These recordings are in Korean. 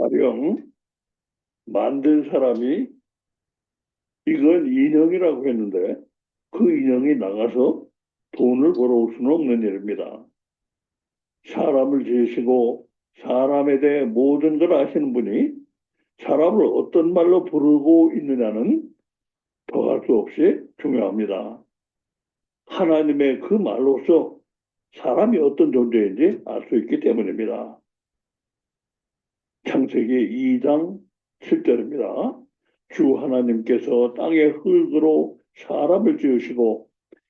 가령 만든 사람이 이건 인형이라고 했는데 그 인형이 나가서 돈을 벌어올 수는 없는 일입니다. 사람을 지으시고 사람에 대해 모든 걸 아시는 분이 사람을 어떤 말로 부르고 있느냐는 더할 수 없이 중요합니다. 하나님의 그 말로서 사람이 어떤 존재인지 알 수 있기 때문입니다. 창세기 2장 7절입니다. 주 하나님께서 땅의 흙으로 사람을 지으시고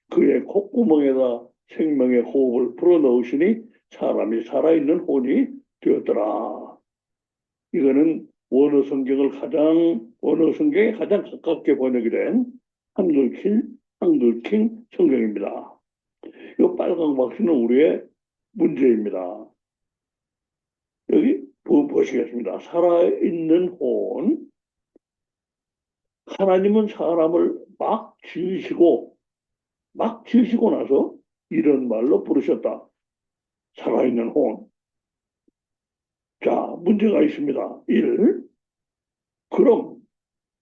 그의 콧구멍에다 생명의 호흡을 불어넣으시니 사람이 살아있는 혼이 되었더라. 이거는 원어 성경에 가장 가깝게 번역이 된 한글킹 성경입니다. 이 빨간 박스는 우리의 문제입니다. 여기 보시겠습니다. 살아있는 혼. 하나님은 사람을 막 지으시고 나서 이런 말로 부르셨다. 살아있는 혼. 자, 문제가 있습니다. 1. 그럼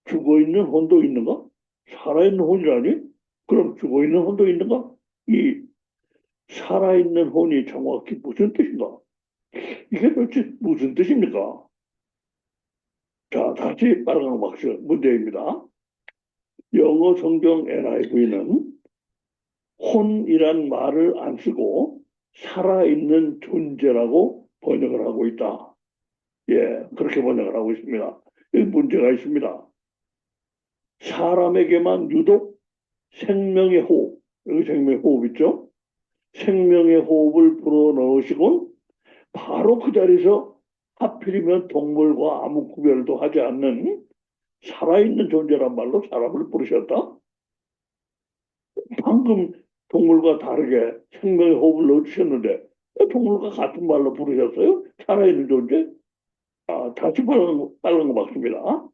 죽어있는 혼도 있는가? 살아있는 혼이라니? 그럼 죽어있는 혼도 있는가? 2. 살아있는 혼이 정확히 무슨 뜻인가? 이게 도대체 무슨 뜻입니까? 자, 다시 빨간 박스 문제입니다. 영어 성경 NIV는 혼이란 말을 안 쓰고 살아있는 존재라고 번역을 하고 있다. 예, 그렇게 번역을 하고 있습니다. 여기 문제가 있습니다. 사람에게만 유독 생명의 호흡, 여기 생명의 호흡 있죠? 생명의 호흡을 불어넣으시곤 바로 그 자리에서 하필이면 동물과 아무 구별도 하지 않는 살아있는 존재란 말로 사람을 부르셨다? 방금 동물과 다르게 생명의 호흡을 넣어주셨는데 동물과 같은 말로 부르셨어요? 살아있는 존재? 아, 다시 빨간 거 맞습니다.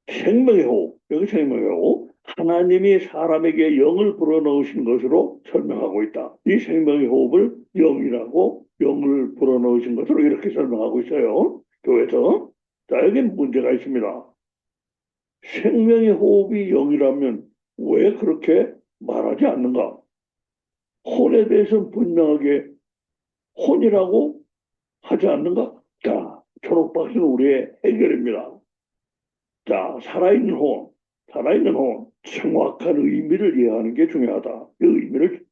생명의 호흡, 여기 생명의 호흡. 하나님이 사람에게 영을 불어넣으신 것으로 설명하고 있다. 이 생명의 호흡을 영이라고 영을 불어넣으신 것으로 이렇게 설명하고 있어요. 교회에서. 자, 여기는 문제가 있습니다. 생명의 호흡이 영이라면 왜 그렇게 말하지 않는가? 혼에 대해서는 분명하게 혼이라고 하지 않는가? 자, 초록박스는 우리의 해결입니다. 자, 살아있는 혼, 정확한 의미를 이해하는 게 중요하다. 이 의미를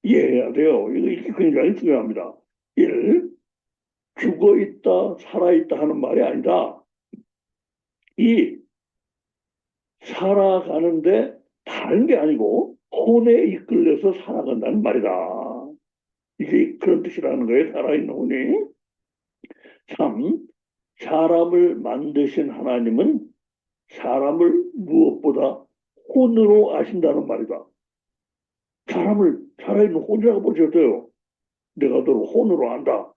이해해야 돼요. 이게 굉장히 중요합니다. 1. 죽어있다, 살아있다 하는 말이 아니다. 2. 살아가는데 다른 게 아니고 혼에 이끌려서 살아간다는 말이다. 이게 그런 뜻이라는 거예요. 살아있는 혼이. 3. 사람을 만드신 하나님은 사람을 무엇보다 혼으로 아신다는 말이다. 사람을 살아있는 혼이라고 보셨어요. 내가 너를 혼으로 안다.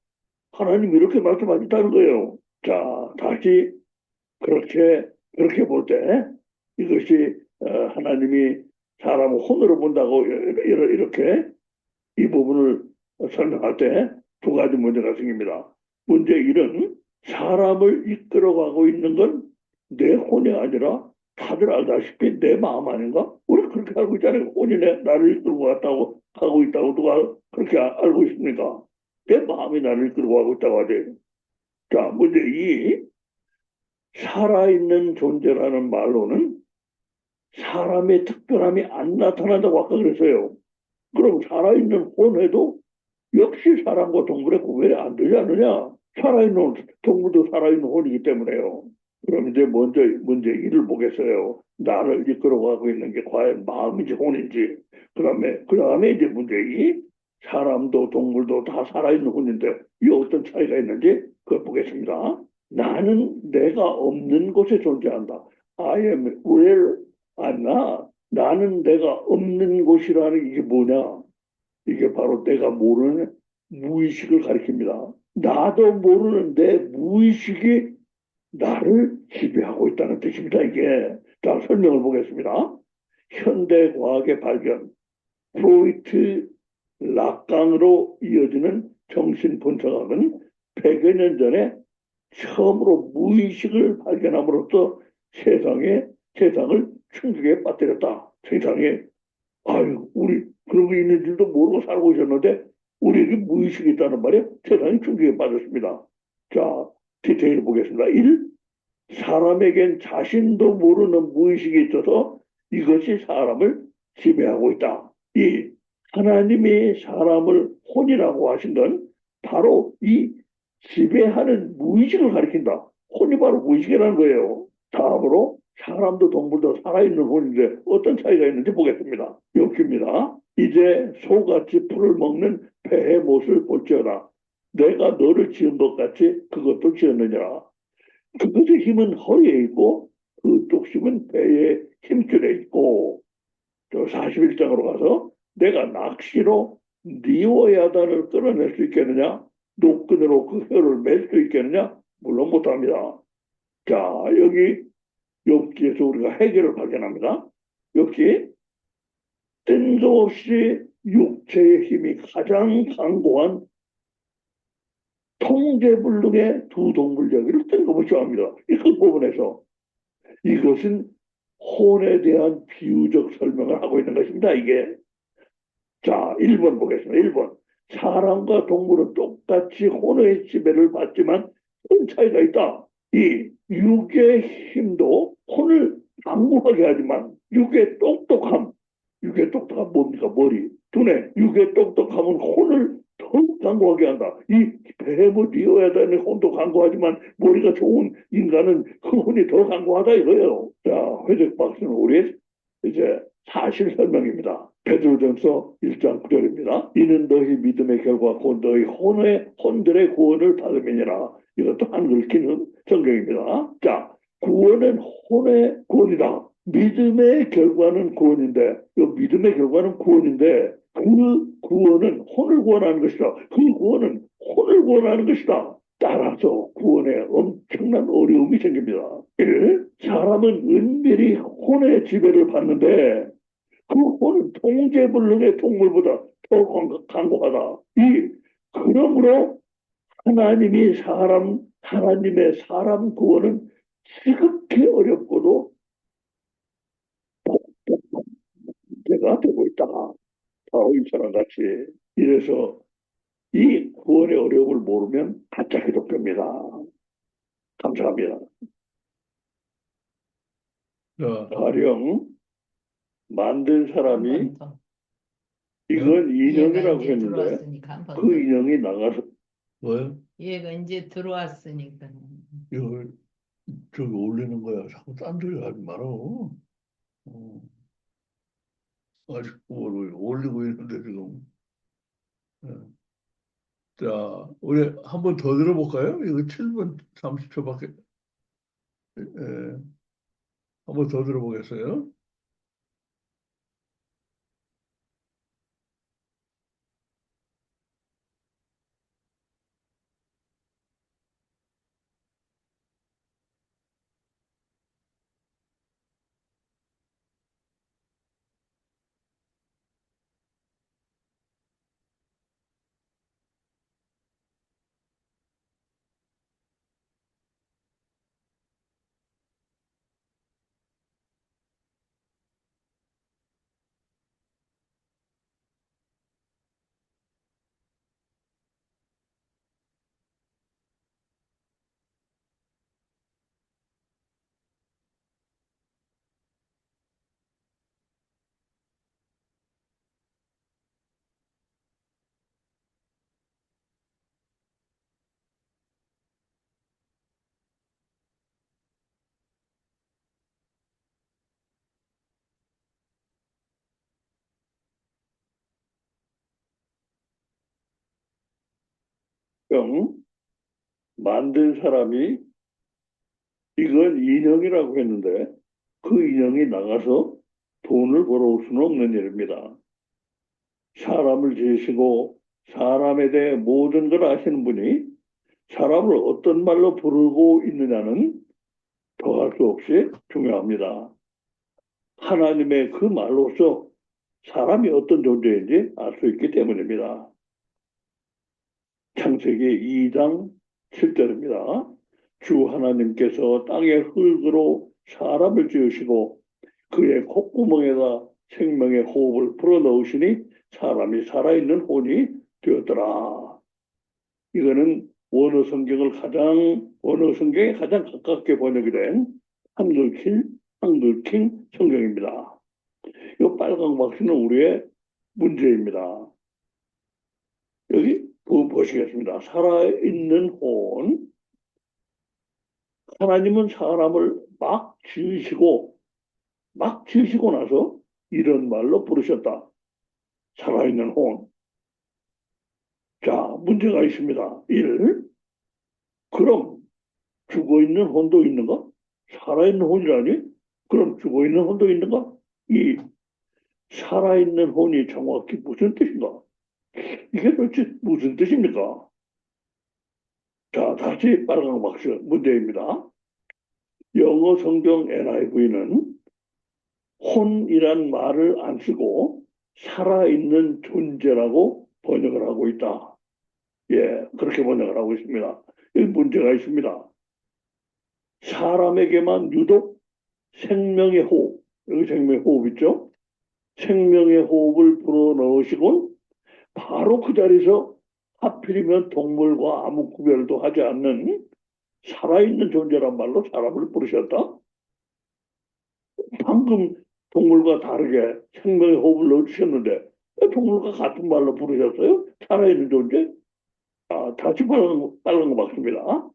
하나님이 이렇게 말씀하셨다는 거예요. 자, 다시 그렇게 볼 때 이것이 하나님이 사람을 혼으로 본다고 이렇게 이 부분을 설명할 때 두 가지 문제가 생깁니다. 문제 1은 사람을 이끌어가고 있는 건 내 혼이 아니라 다들 알다시피 내 마음 아닌가? 우리 그렇게 알고 있잖아요. 혼이 나를 이끌고 갔다고 하고 있다고 누가 그렇게 알고 있습니까? 내 마음이 나를 이끌고 가고 있다고 하지. 자, 문제 2. 살아있는 존재라는 말로는 사람의 특별함이 안 나타난다고 아까 그랬어요. 그럼 살아있는 혼에도 역시 사람과 동물의 구별이 안 되지 않느냐? 살아있는 동물도 살아있는 혼이기 때문에요. 그럼 이제 먼저 문제 1을 보겠어요. 나를 이끌어가고 있는 게 과연 마음인지 혼인지. 그 다음에 이제 문제 2. 사람도 동물도 다 살아있는 혼인데 이 어떤 차이가 있는지 그걸 보겠습니다. 나는 내가 없는 곳에 존재한다. I am where I'm not. 나는 내가 없는 곳이라는 이게 뭐냐? 이게 바로 내가 모르는 무의식을 가리킵니다. 나도 모르는데 무의식이 나를 지배하고 있다는 뜻입니다. 이게. 자, 설명을 보겠습니다. 현대 과학의 발견, 프로이트 락강으로 이어지는 정신분석학은 100여 년 전에 처음으로 무의식을 발견함으로써 세상을 충격에 빠뜨렸다. 세상에, 아유, 우리 그런 게 있는 줄도 모르고 살고 있었는데, 우리에게 무의식이 있다는 말에 세상이 충격에 빠졌습니다. 자, 디테일 보겠습니다. 1. 사람에겐 자신도 모르는 무의식이 있어서 이것이 사람을 지배하고 있다. 2. 하나님이 사람을 혼이라고 하신 건 바로 이 지배하는 무의식을 가리킨다. 혼이 바로 무의식이라는 거예요. 다음으로 사람도 동물도 살아있는 혼인데 어떤 차이가 있는지 보겠습니다. 여기입니다. 이제 소같이 풀을 먹는 배의 모습을 볼지어다. 내가 너를 지은 것 같이 그것도 지었느니라. 그것의 힘은 허리에 있고 그쪽 힘은 배의 힘줄에 있고, 저 41장으로 가서 내가 낚시로 니오야단을 끌어낼 수 있겠느냐? 노끈으로 그 혀를 맬 수 있겠느냐? 물론 못합니다. 자, 여기 욥기에서 우리가 해결을 발견합니다. 역시 뜬금없이 육체의 힘이 가장 강고한 통제불능의 두 동물 이야기를 뜬금없이 합니다. 이 그 부분에서 이것은 혼에 대한 비유적 설명을 하고 있는 것입니다. 이게. 자, 1번 보겠습니다. 1번. 사람과 동물은 똑같이 혼의 지배를 받지만 큰 차이가 있다. 이 육의 힘도 혼을 강구하게 하지만 육의 똑똑함 뭡니까? 머리. 두뇌. 육의 똑똑함은 혼을 더욱 강구하게 한다. 이 뱀을 이어야 되는 혼도 강구하지만 머리가 좋은 인간은 그 혼이 더 강구하다 이거예요. 자, 회적 박사는 우리 이제 사실 설명입니다. 베드로전서 1장 9절입니다. 이는 너희 믿음의 결과 곧 너희 혼들의 구원을 받음이니라. 이것도 한글 기는 성경입니다. 자, 구원은 혼의 구원이다. 믿음의 결과는 구원인데, 이 믿음의 결과는 구원인데, 그 구원은 혼을 구원하는 것이다. 그 구원은 혼을 구원하는 것이다. 따라서 구원에 엄청난 어려움이 생깁니다. 1. 사람은 은밀히 혼의 지배를 받는데 그 혼은 통제불능의 동물보다 더 강고하다. 그러므로 하나님의 사람 구원은 지극히 어렵고도 문제가 되고 있다. 바로 이처럼 같이. 이래서 이 구원의 어려움을 모르면 가짜 기독교입니다. 감사합니다. 가령 만든 사람이 이건 인형이라고 했는데 그 인형이 나가서 뭐요? 얘가 이제 들어왔으니까. 이걸 저기 올리는 거야. 자꾸 딴 소리 하지 말어. 아직 뭘 올리고 있는데 지금. 자, 우리 한 번 더 들어볼까요? 이거 7분 30초밖에. 한 번 더 들어보겠어요? 만든 사람이 이건 인형이라고 했는데 그 인형이 나가서 돈을 벌어올 수는 없는 일입니다. 사람을 지으시고 사람에 대해 모든 걸 아시는 분이 사람을 어떤 말로 부르고 있느냐는 더할 수 없이 중요합니다. 하나님의 그 말로서 사람이 어떤 존재인지 알 수 있기 때문입니다. 창세기 2장 7절입니다. 주 하나님께서 땅의 흙으로 사람을 지으시고 그의 콧구멍에다 생명의 호흡을 불어넣으시니 사람이 살아있는 혼이 되었더라. 이거는 원어 성경에 가장 가깝게 번역이 된 한글킹 성경입니다. 이 빨간 박스는 우리의 문제입니다. 여기 보시겠습니다. 살아있는 혼. 하나님은 사람을 막 지으시고 나서 이런 말로 부르셨다. 살아있는 혼. 자, 문제가 있습니다. 1. 그럼 죽어있는 혼도 있는가? 살아있는 혼이라니? 그럼 죽어있는 혼도 있는가? 2. 살아있는 혼이 정확히 무슨 뜻인가? 이게 도대체 무슨 뜻입니까? 자, 다시 빨간 박스 문제입니다. 영어 성경 NIV는 혼이란 말을 안 쓰고 살아있는 존재라고 번역을 하고 있다. 예, 그렇게 번역을 하고 있습니다. 여기 문제가 있습니다. 사람에게만 유독 생명의 호흡, 여기 생명의 호흡 있죠? 생명의 호흡을 불어넣으시곤 바로 그 자리에서 하필이면 동물과 아무 구별도 하지 않는 살아있는 존재란 말로 사람을 부르셨다? 방금 동물과 다르게 생명의 호흡을 넣어주셨는데 왜 동물과 같은 말로 부르셨어요? 살아있는 존재? 아, 다시 빨간 거 맞습니다.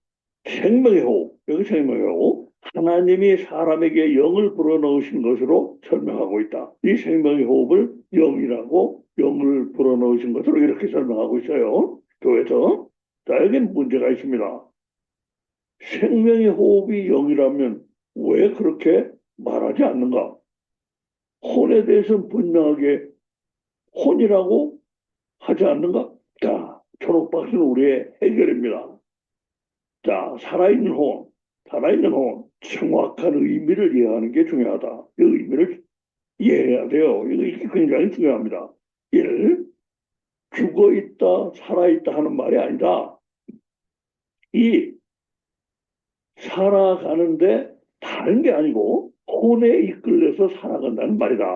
생명의 호흡, 여기 생명의 호흡. 하나님이 사람에게 영을 불어넣으신 것으로 설명하고 있다. 이 생명의 호흡을 영이라고 영을 불어넣으신 것으로 이렇게 설명하고 있어요. 교회에서. 자, 여기는 문제가 있습니다. 생명의 호흡이 영이라면 왜 그렇게 말하지 않는가? 혼에 대해서는 분명하게 혼이라고 하지 않는가? 자, 초록박스는 우리의 해결입니다. 자, 살아있는 혼. 정확한 의미를 이해하는 게 중요하다. 이 의미를 이해해야 돼요. 이게 굉장히 중요합니다. 1. 죽어있다, 살아있다 하는 말이 아니다. 2. 살아가는데 다른 게 아니고 혼에 이끌려서 살아간다는 말이다.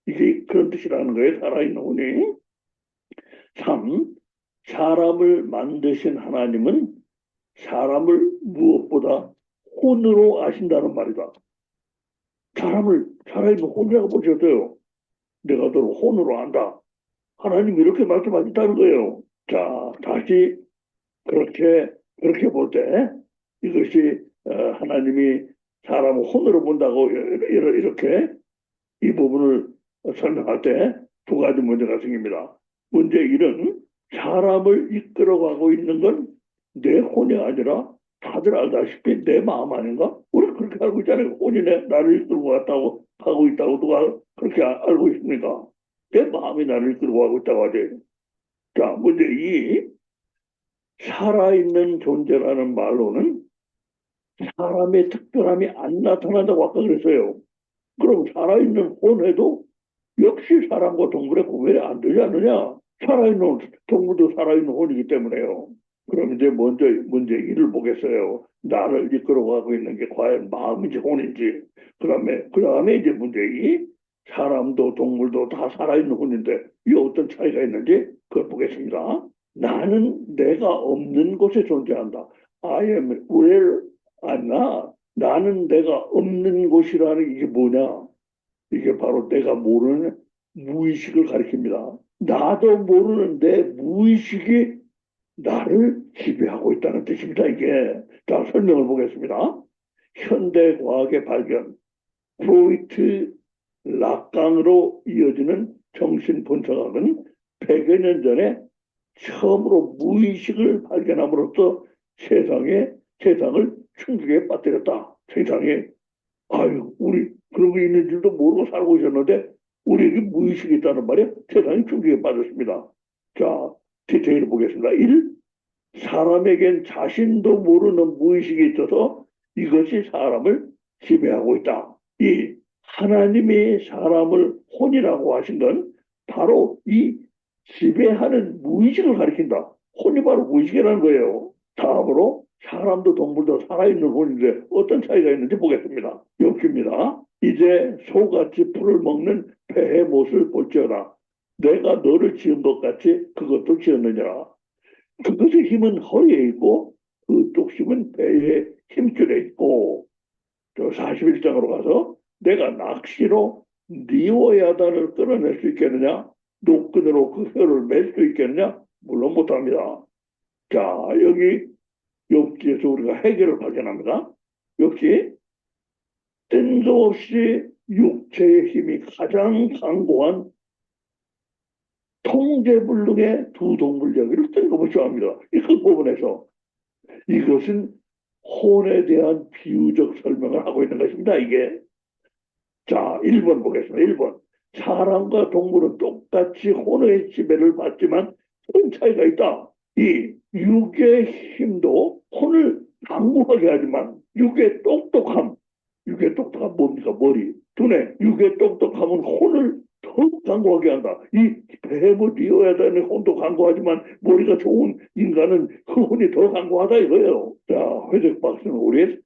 이게 그런 뜻이라는 거예요. 살아있는 혼이. 3. 사람을 만드신 하나님은 사람을 무엇보다 혼으로 아신다는 말이다. 사람을 살아있는 혼이라고 보셔도요. 내가 너를 혼으로 안다. 하나님 이렇게 말씀하신다는 거예요. 자, 다시 그렇게 볼 때 이것이 하나님이 사람을 혼으로 본다고 이렇게 이 부분을 설명할 때 두 가지 문제가 생깁니다. 문제 1은 사람을 이끌어가고 있는 건 내 혼이 아니라 다들 알다시피 내 마음 아닌가? 우리 그렇게 알고 있잖아요. 혼이 나를 이끌고 갔다고 가고 있다고 누가 그렇게 알고 있습니까? 내 마음이 나를 이끌고 가고 있다고 하지. 자, 문제 2. 살아있는 존재라는 말로는 사람의 특별함이 안 나타난다고 아까 그랬어요. 그럼 살아있는 혼에도 역시 사람과 동물의 구별이 안 되지 않느냐? 살아있는 동물도 살아있는 혼이기 때문에요. 그럼 이제 먼저 문제 1을 보겠어요. 나를 이끌어가고 있는 게 과연 마음인지 혼인지. 그다음에 이제 문제 2. 사람도 동물도 다 살아있는 혼인데 이 어떤 차이가 있는지 그걸 보겠습니다. 나는 내가 없는 곳에 존재한다. I am where I'm not. 나는 내가 없는 곳이라는 이게 뭐냐? 이게 바로 내가 모르는 무의식을 가리킵니다. 나도 모르는 내 무의식이 나를 지배하고 있다는 뜻입니다. 이게. 자, 설명을 보겠습니다. 현대 과학의 발견, 프로이트 락강으로 이어지는 정신분석학은 100여 년 전에 처음으로 무의식을 발견함으로써 세상을 충격에 빠뜨렸다. 세상에, 아유, 우리 그런 게 있는 줄도 모르고 살고 있었는데 우리에게 무의식이 있다는 말이야. 세상이 충격에 빠졌습니다. 자, 디테일을 보겠습니다. 1. 사람에겐 자신도 모르는 무의식이 있어서 이것이 사람을 지배하고 있다. 2. 하나님이 사람을 혼이라고 하신 건 바로 이 지배하는 무의식을 가리킨다. 혼이 바로 무의식이라는 거예요. 다음으로 사람도 동물도 살아있는 혼인데 어떤 차이가 있는지 보겠습니다. 엽기입니다. 이제 소같이 풀을 먹는 배의 못을 볼지어다. 내가 너를 지은 것 같이 그것도 지었느니라. 그것의 힘은 허리에 있고 그쪽 힘은 배의 힘줄에 있고, 저 41장으로 가서 내가 낚시로 니오야단을 끌어낼 수 있겠느냐? 노끈으로 그 혀를 맬 수 있겠느냐? 물론 못합니다. 자, 여기 욥기에서 우리가 해결을 발견합니다. 역시 뜬금없이 육체의 힘이 가장 강고한 통제불능의 두 동물 이야기를 뜬금없이 합니다. 그 부분에서 이것은 혼에 대한 비유적 설명을 하고 있는 것입니다. 이게. 자, 1번 보겠습니다. 1번. 사람과 동물은 똑같이 혼의 지배를 받지만 큰 차이가 있다. 이 육의 힘도 혼을 강구하게 하지만 육의 똑똑함 뭡니까? 머리. 두뇌. 육의 똑똑함은 혼을 더 강구하게 한다. 이 뱀을 이어야 되는 혼도 강구하지만 머리가 좋은 인간은 그 혼이 더 강구하다 이거예요. 자, 회적 박사는 우리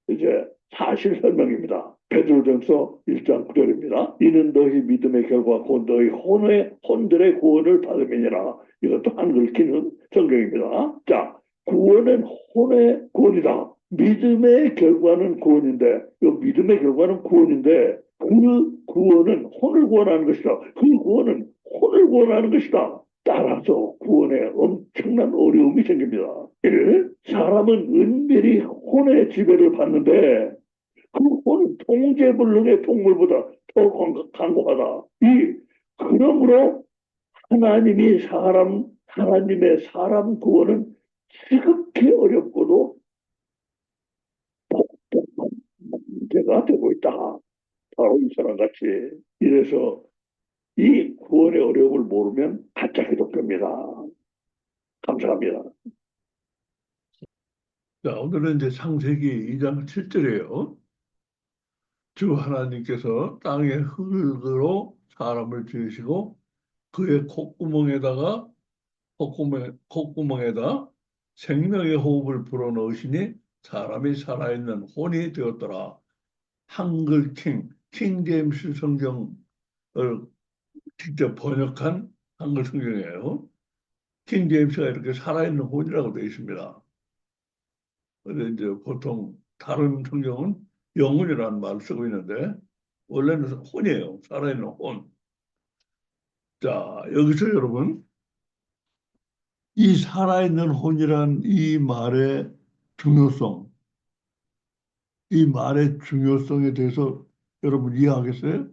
이제 사실 설명입니다. 베드로전서 1장 9절입니다. 이는 너희 믿음의 결과 곧 너희 혼들의 구원을 받음이니라. 이것도 한글 기는 성경입니다. 자, 구원은 혼의 구원이다. 믿음의 결과는 구원인데, 이 믿음의 결과는 구원인데, 그 구원은 혼을 구원하는 것이다. 그 구원은 혼을 구원하는 것이다. 따라서 구원에 엄청난 어려움이 생깁니다. 1. 사람은 은밀히 혼의 지배를 받는데 그 혼은 통제불능의 동물보다 더 강고하다. 2. 그러므로 하나님의 사람 구원은 지극히 어렵고도 복잡한 문제가 되고 있다. 바로 이 사람같이. 이래서 이 구원의 어려움을 모르면 가짜 기독교입니다. 감사합니다. 자, 오늘은 이제 창세기 2장 7절이에요. 주 하나님께서 땅의 흙으로 사람을 지으시고 그의 콧구멍에다 생명의 호흡을 불어넣으시니 사람이 살아있는 혼이 되었더라. 한글 킹 제임스 성경을 직접 번역한 한글 성경이에요. 킹 제임스가 이렇게 살아있는 혼이라고 되어 있습니다. 근데 이제 보통 다른 성경은 영혼이라는 말을 쓰고 있는데 원래는 혼이에요. 살아있는 혼. 자, 여기서 여러분 이 살아있는 혼이란 이 말의 중요성, 이 말의 중요성에 대해서 여러분 이해하겠어요?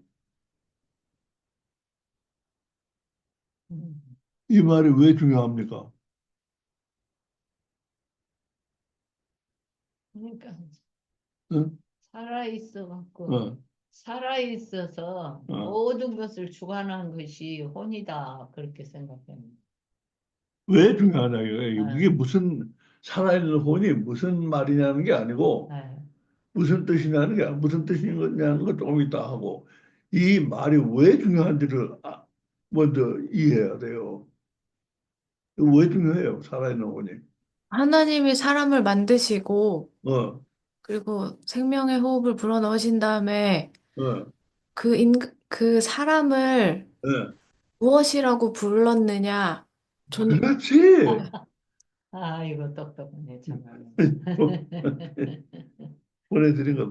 이 말이 왜 중요합니까? 그러니까 응? 살아있어갖고 어, 살아있어서 어. 모든 것을 주관한 것이 혼이다 그렇게 생각합니다. 왜 중요하냐 이거예요. 아, 이게 무슨 살아있는 혼이 무슨 말이냐는 게 아니고 아, 무슨 뜻이냐는 거 조금 이따 하고 이 말이 왜 중요한지를 먼저 이해해야 돼요. 왜 중요해요? 살아있는 혼이. 하나님이 사람을 만드시고, 어, 그리고 생명의 호흡을 불어넣으신 다음에 어, 그 사람을 어. 무엇이라고 불렀느냐? 그렇지. 이거 똑똑하네 정말. 보내드린 거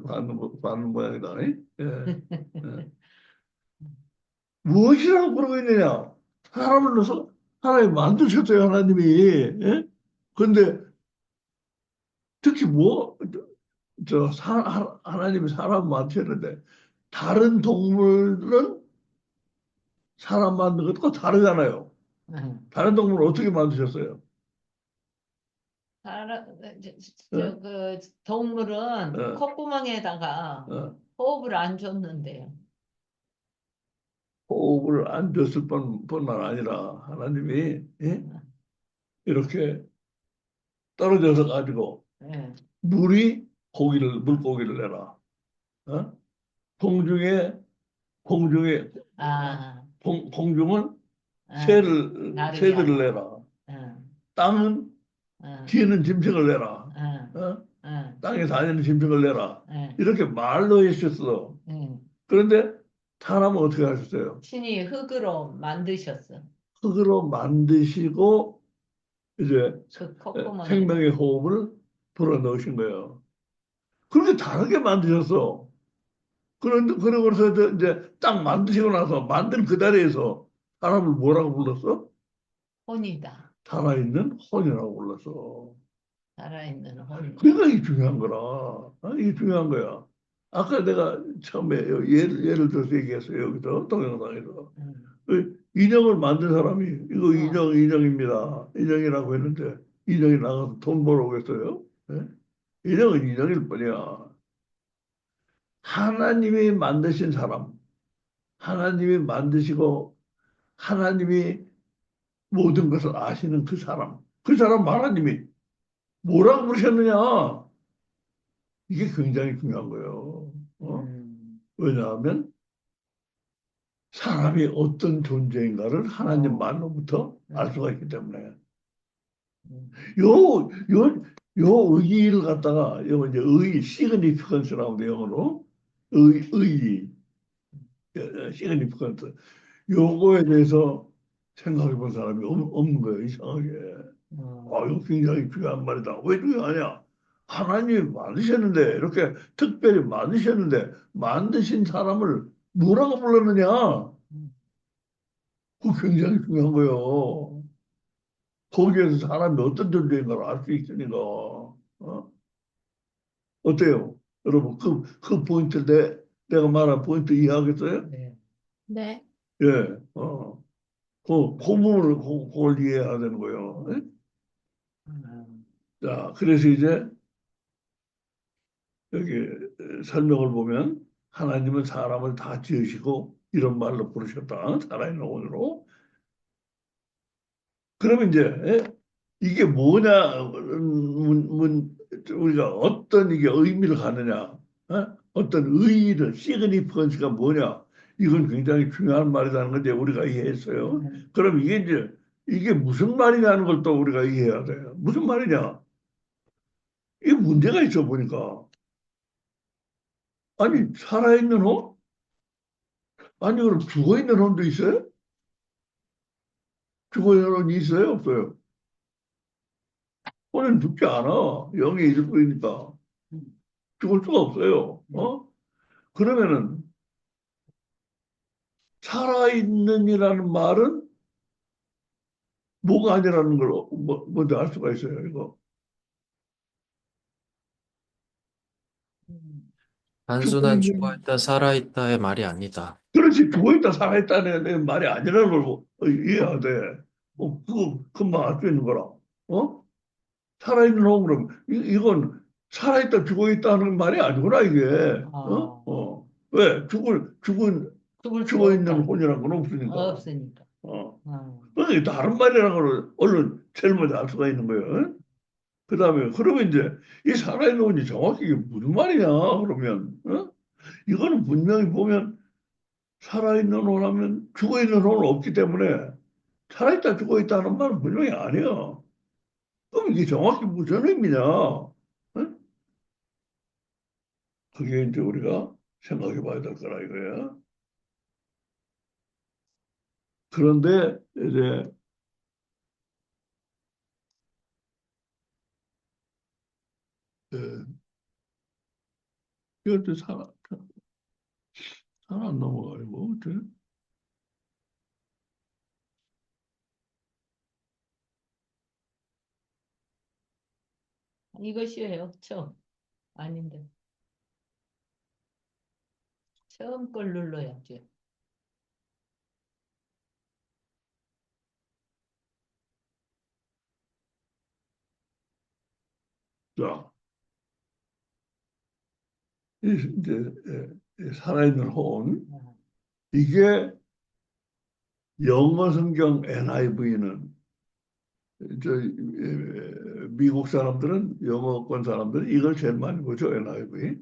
받는 모양이다. 예. 예. 무엇이라고 부르고 있느냐? 사람을 넣어서 하나님 만드셨어요, 하나님이. 예? 근데 특히 하나님이 사람 만드셨는데 다른 동물은 사람 만든 것과 다르잖아요. 다른 동물은 어떻게 만드셨어요? 살아, 어? 그 동물은 어, 콧구멍에다가 어. 호흡을 안 줬는데요. 호흡을 안 줬을 뿐만 아니라 하나님이 예? 이렇게 떨어져서 가지고 예. 물고기를 내라. 어? 공중에 공중에 아, 공중은 아, 나를 새들을 향한. 내라. 어, 땅은 어, 기는 짐승을 내라. 어, 어? 응, 땅에 다니는 짐승을 내라. 응, 이렇게 말로 하셨어. 응. 그런데 사람은 어떻게 하셨어요? 신이 흙으로 만드셨어. 흙으로 만드시고 이제 그 콧구멍에. 생명의 호흡을 불어넣으신 거예요. 그렇게 다르게 만드셨어. 그런데 그러고서 이제 딱 만드시고 나서 만든 그 자리에서 사람을 뭐라고 불렀어? 혼이다. 살아있는 혼이라고 불렀어. 살아있는 혼. 그러니까 이게 중요한 거라. 이게 중요한 거야. 아까 내가 처음에 예를 들어서 얘기했어요. 여기서 동영상에서. 응. 그 인형을 만든 사람이 이거 어, 인형입니다. 인형이라고 했는데 인형이 나가서 돈 벌어오겠어요? 예? 인형은 인형일 뿐이야. 하나님이 만드신 사람, 하나님이 만드시고 하나님이 모든 것을 아시는 그 사람 하나님이 뭐라고 부르셨느냐? 이게 굉장히 중요한 거예요. 어? 음, 왜냐하면 사람이 어떤 존재인가를 하나님 어, 말로부터 알 음, 수가 있기 때문에 음, 요, 요, 요 의의를 갖다가 요 이제 의의 significance라고 돼요, 영어로 의의 significance 요거에 대해서 생각해 본 사람이 없는 거예요, 이상하게. 이거 굉장히 중요한 말이다. 왜 중요하냐? 하나님이 만드셨는데, 이렇게 특별히 만드셨는데, 만드신 사람을 뭐라고 불렀느냐? 음, 그거 굉장히 중요한 거예요. 거기에서 사람이 어떤 존재인가를 알 수 있으니까. 어때요? 여러분, 그 포인트, 내가 말한 포인트 이해하겠어요? 네. 네. 예, 그 부분을, 그걸 이해해야 되는 거예요. 예? 음, 자, 그래서 이제 여기 설명을 보면 하나님은 사람을 다 지으시고 이런 말로 부르셨다. 살아있는 혼으로. 그러면 이제 이게 뭐냐 우리가 어떤 이게 의미를 갖느냐 어떤 의의를 시그니피컨스가 뭐냐 이건 굉장히 중요한 말이라는 걸 이제 우리가 이해했어요. 음, 그럼 이게 이제 이게 무슨 말이냐는 걸 또 우리가 이해해야 돼요. 무슨 말이냐? 이게 문제가 있어 보니까 아니 살아있는 혼? 아니, 그럼 죽어 있는 혼도 있어요? 죽어 있는 혼이 있어요? 없어요? 혼은 죽지 않아. 영이 있을 뿐이니까. 음, 죽을 수가 없어요. 음. 그러면은, 살아있는이라는 말은 뭐가 아니라는 걸 먼저 알 수가 있어요, 이거. 음. 죽어 단순한 있는, 죽어있다 살아있다의 말이 아니다. 그렇지, 죽어 있다, 살아있다는 말이 아니라는 걸 이해해야 돼. 금방 알 수 있는 거라. 어? 살아있는 혼, 그럼, 이건 살아있다, 죽어 있다는 말이 아니구나, 이게. 어, 왜? 죽을 수가 죽어 있는 없다. 혼이란 건 없으니까. 없으니까. 어. 어, 그러니까 다른 말이라는 걸 얼른 제일 먼저 알 수가 있는 거예요. 그 다음에, 그러면 이제 이 살아있는 혼이 정확히 이게 무슨 말이냐, 그러면. 이거는 분명히 보면 살아있는 혼하면 죽어 있는 혼은 없기 때문에 살아있다, 죽어 있다 하는 말은 분명히 아니에요. 그럼 이게 정확히 무슨 의미냐? 그게 이제 우리가 생각해 봐야 될 거라 이거야. 그런데 이제 에, 이것도 살안 넘어가고 어때? 이것이에요. 처음. 아닌데. 처음 걸 눌러야지. 자, 이제 살아있는 혼 어, 이게 영어 성경 NIV는 미국 사람들은 영어권 사람들은 이걸 제일 많이 보죠 NIV.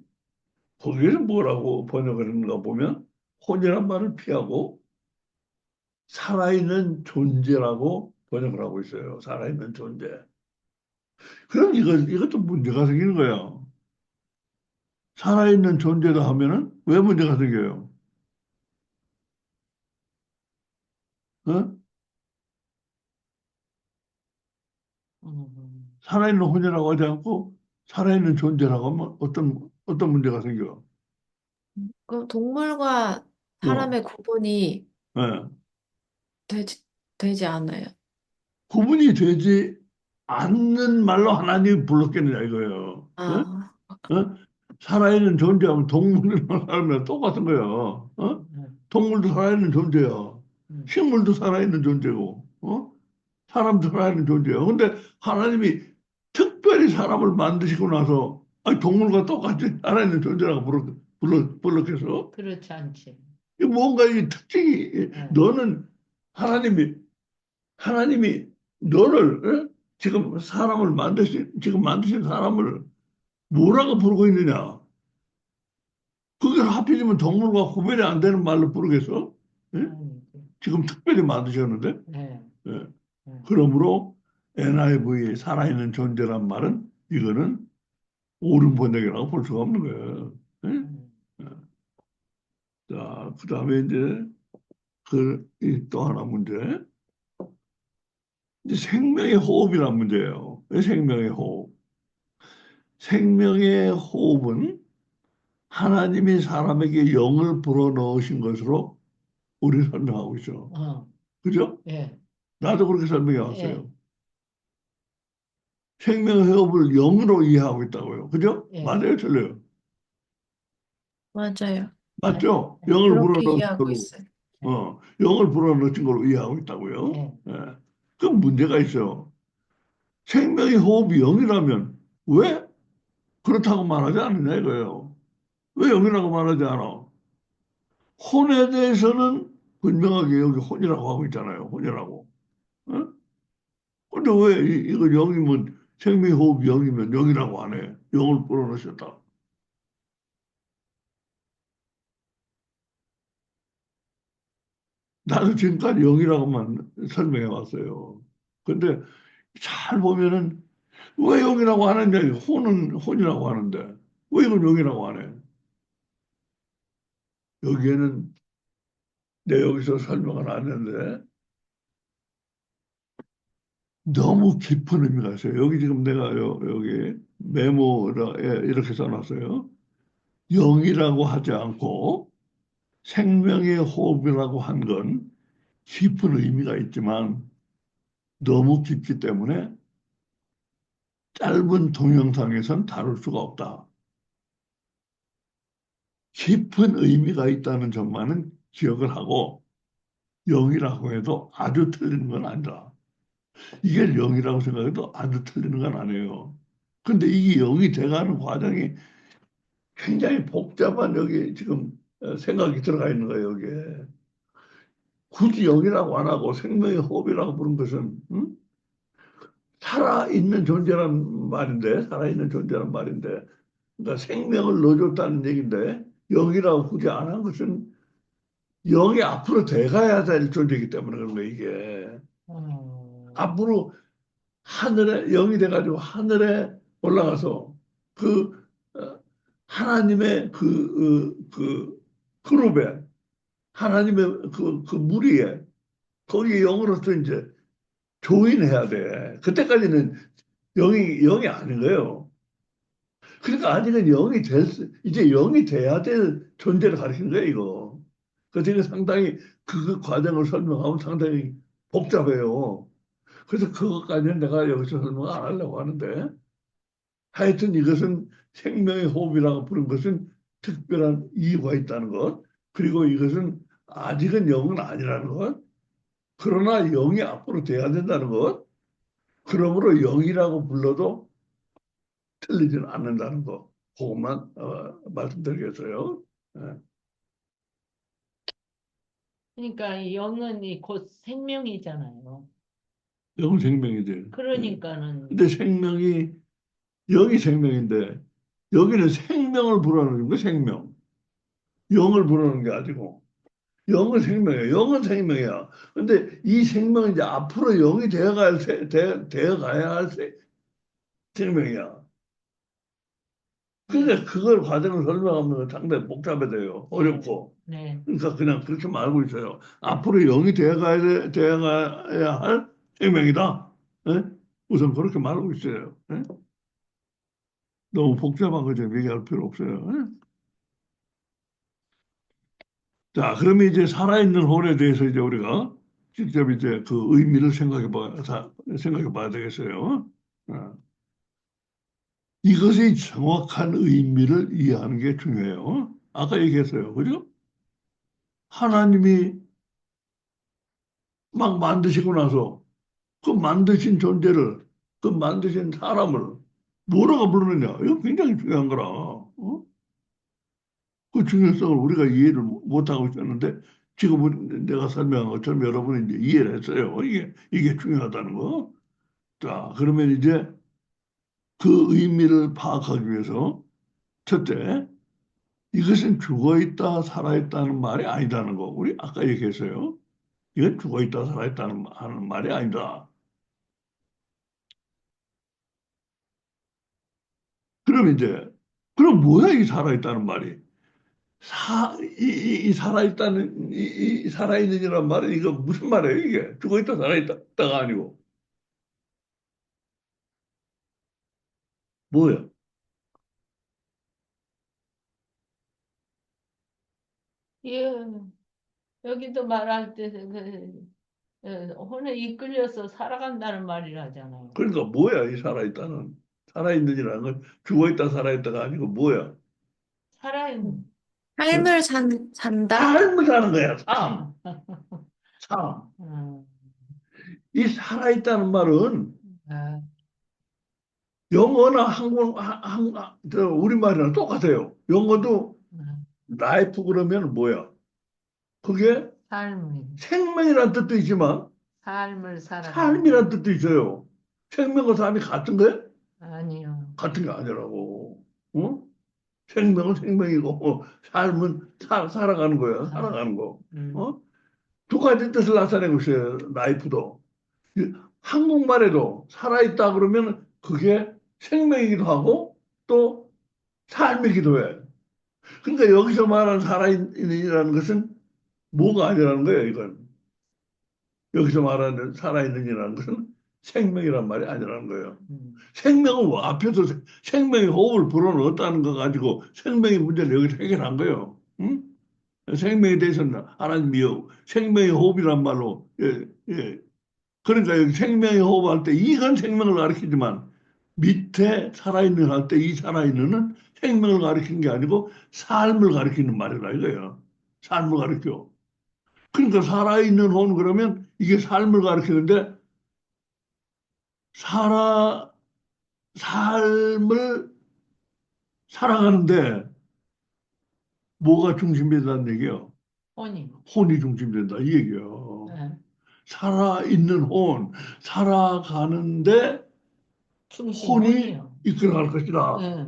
거기에서 뭐라고 번역을 했는가 보면 혼이란 말을 피하고 살아있는 존재라고 번역을 하고 있어요. 살아있는 존재. 그럼 이것도 문제가 생기는 거야. 살아있는 존재다 하면은 왜 문제가 생겨요? 어? 음, 살아있는 혼이라고 하지 않고 살아있는 존재라고 하면 어떤 문제가 생겨? 그럼 동물과 어, 사람의 구분이 예. 되지 않아요. 구분이 되지 않는 말로 하나님이 불렀겠느냐 이거예요. 어? 아, 어? 살아있는 존재하면 동물이랑 사람이랑 똑같은 거예요. 어? 음, 동물도 살아있는 존재야. 음. 식물도 살아있는 존재고, 사람도 살아있는 존재야. 근데 하나님이 특별히 사람을 만드시고 나서 아니, 동물과 똑같이 살아있는 존재라고 불렀겠어? 그렇지 않지. 이 뭔가 이 특징이 예. 너는 하나님이 너를 지금 만드신 사람을 뭐라고 부르고 있느냐? 그걸 하필이면 동물과 구별이 안 되는 말로 부르겠어? 예? 아니지. 지금 특별히 만드셨는데? 예, 예. 예. 그러므로 NIV의 살아있는 존재란 말은 이거는 옳은 번역이라고 볼 수가 없는 거예요. 예? 음, 자, 그 다음에 이제 또 하나 문제. 이제 생명의 호흡이란 문제예요. 왜 생명의 호흡? 생명의 호흡은 하나님이 사람에게 영을 불어넣으신 것으로 우리 설명하고 있죠. 어, 그죠? 예, 나도 그렇게 설명해 예, 왔어요. 생명의 호흡을 영으로 이해하고 있다고요. 그죠? 예. 맞아요, 틀려요. 맞아요. 맞, 맞죠? 예, 영을 그렇게 불어넣은 이해하고 걸로, 있어요. 예, 영을 불어넣은 걸로 이해하고 있다고요. 예. 예. 그 문제가 있어요. 생명의 호흡이 영이라면 왜 그렇다고 말하지 않느냐 이거예요. 왜 영이라고 말하지 않아? 혼에 대해서는 분명하게 여기 혼이라고 하고 있잖아요. 혼이라고. 어? 근데 왜 이거 영이면 생명의 호흡이 영이면 영이라고 안 해? 영을 불어넣으셨다. 나도 지금까지 영이라고만 설명해 왔어요. 근데 잘 보면은 왜 영이라고 하느냐? 혼은 혼이라고 하는데 왜 이걸 영이라고 안 해? 여기에는 내 여기서 설명을 안 했는데 너무 깊은 의미가 있어요. 여기 지금 내가 여기 메모에 이렇게 써놨어요. 영이라고 하지 않고 생명의 호흡이라고 한 건 깊은 의미가 있지만 너무 깊기 때문에 짧은 동영상에선 다룰 수가 없다. 깊은 의미가 있다는 점만은 기억을 하고 영이라고 해도 아주 틀리는 건 아니다. 이게 영이라고 생각해도 아주 틀리는 건 아니에요. 근데 이게 영이 돼가는 과정이 굉장히 복잡한 여기 지금 생각이 들어가 있는 거예요, 여기에. 굳이 영이라고 안 하고 생명의 호흡이라고 부른 것은 살아있는 존재란 말인데, 살아있는 존재란 말인데, 그러니까 생명을 넣어줬다는 얘기인데, 영이라고 굳이 안 한 것은 영이 앞으로 돼가야 될 존재이기 때문에 그런 거예요, 이게. 어, 앞으로 하늘에, 영이 돼가지고 하늘에 올라가서 그, 하나님의 그룹에, 하나님의 그 무리에, 거기에 영으로서 이제 조인해야 돼. 그때까지는 영이 아닌 거예요. 그러니까 아직은 이제 영이 돼야 될 존재를 가리키는 거예요, 이거. 그래서 상당히 그 과정을 설명하면 상당히 복잡해요. 그래서 그것까지는 내가 여기서 설명 안 하려고 하는데 하여튼 이것은 생명의 호흡이라고 부른 것은 특별한 이유가 있다는 것. 그리고 이것은 아직은 영은 아니라는 것. 그러나 영이 앞으로 돼야 된다는 것. 그러므로 영이라고 불러도 틀리지는 않는다는 거. 그것만 말씀드리겠어요. 예. 그러니까 이 영은 곧 생명이잖아요. 영은 생명이지. 예. 그러니까는, 근데 영이 생명인데 여기는 생명을 불어넣는 거 생명. 영을 불어넣는 게 아니고 영은 생명이야. 영은 생명이야. 근데 이 생명은 이제 앞으로 영이 되어가야 할 생명이야. 근데 그걸 과정을 설명하면 상당히 복잡해져요. 어렵고. 네. 그러니까 그냥 그렇게 말고 있어요. 앞으로 영이 되어가야 할 생명이다. 예? 우선 그렇게 말하고 있어요. 예? 너무 복잡한 거 좀 얘기할 필요 없어요. 예? 자, 그러면 이제 살아있는 혼에 대해서 이제 우리가 직접 이제 그 의미를 생각해 봐야 되겠어요. 어. 이것의 정확한 의미를 이해하는 게 중요해요. 아까 얘기했어요. 그죠? 하나님이 막 만드시고 나서 그 만드신 존재를, 그 만드신 사람을 뭐라고 부르느냐? 이거 굉장히 중요한 거라. 어? 그 중요성을 우리가 이해를 못하고 있었는데 지금은 내가 설명한 것처럼 여러분이 이제 이해를 했어요. 이게 중요하다는 거. 자, 그러면 이제 그 의미를 파악하기 위해서 첫째, 이것은 죽어 있다, 살아 있다는 말이 아니다는 거. 우리 아까 얘기했어요. 이건 죽어 있다, 살아 있다는 하는 말이 아니다. 그럼 이제, 그럼 뭐야, 이 살아 있다는 말이? 이 살아있다는, 이 살아있는이란 말은 이거 무슨 말이에요, 이게? 죽어있다, 살아있다가 아니고. 뭐야? 예. 여기도 말할 때 혼에 이끌려서 살아간다는 말이라잖아요. 그러니까 뭐야, 이 살아있다는. 살아있는이라는 건 죽어있다, 살아있다가 아니고 뭐야? 살아있는. 응? 삶을 산다? 삶을 사는 거야, 삶. 삶. 음, 이 살아있다는 말은 아, 영어나 우리말이랑 똑같아요. 영어도 음, 라이프 그러면 뭐야? 그게 삶이 생명이라는 뜻도 있지만 삶을 살아가는 삶이라는 뜻도 있어요. 생명과 삶이 같은 거야? 아니요. 같은 게 아니라고. 어? 생명은 생명이고 삶은 살아가는 거야. 아, 살아가는 거. 음, 어? 두 가지 뜻을 나타내고 있어요. 라이프도. 한국말에도 살아있다 그러면 그게 생명이기도 하고 또 삶이기도 해. 그러니까 여기서 말하는 살아있는이라는 것은 뭐가 아니라는 거예요, 이건. 여기서 말하는 살아있는이라는 것은 생명이란 말이 아니라는 거예요. 음, 생명은 뭐 앞에서 생명의 호흡을 불어넣었다는 거 가지고 생명의 문제를 여기서 해결한 거예요. 응? 생명에 대해서는 하나님이요. 생명의 호흡이란 말로, 예, 예. 그러니까 여기 생명의 호흡할 때 이건 생명을 가리키지만 밑에 살아있는 할 때 이 살아있는은 생명을 가리키는 게 아니고 삶을 가리키는 말이라 이거예요. 삶을 가리켜. 그러니까 살아있는 혼 그러면 이게 삶을 가리키는데 살아 삶을 살아가는데 뭐가 중심된다는 얘기예요? 혼이. 혼이 중심된다 이 얘기예요. 예, 살아있는 혼, 살아가는데 중심 혼이 혼이요. 이끌어갈 것이다. 예,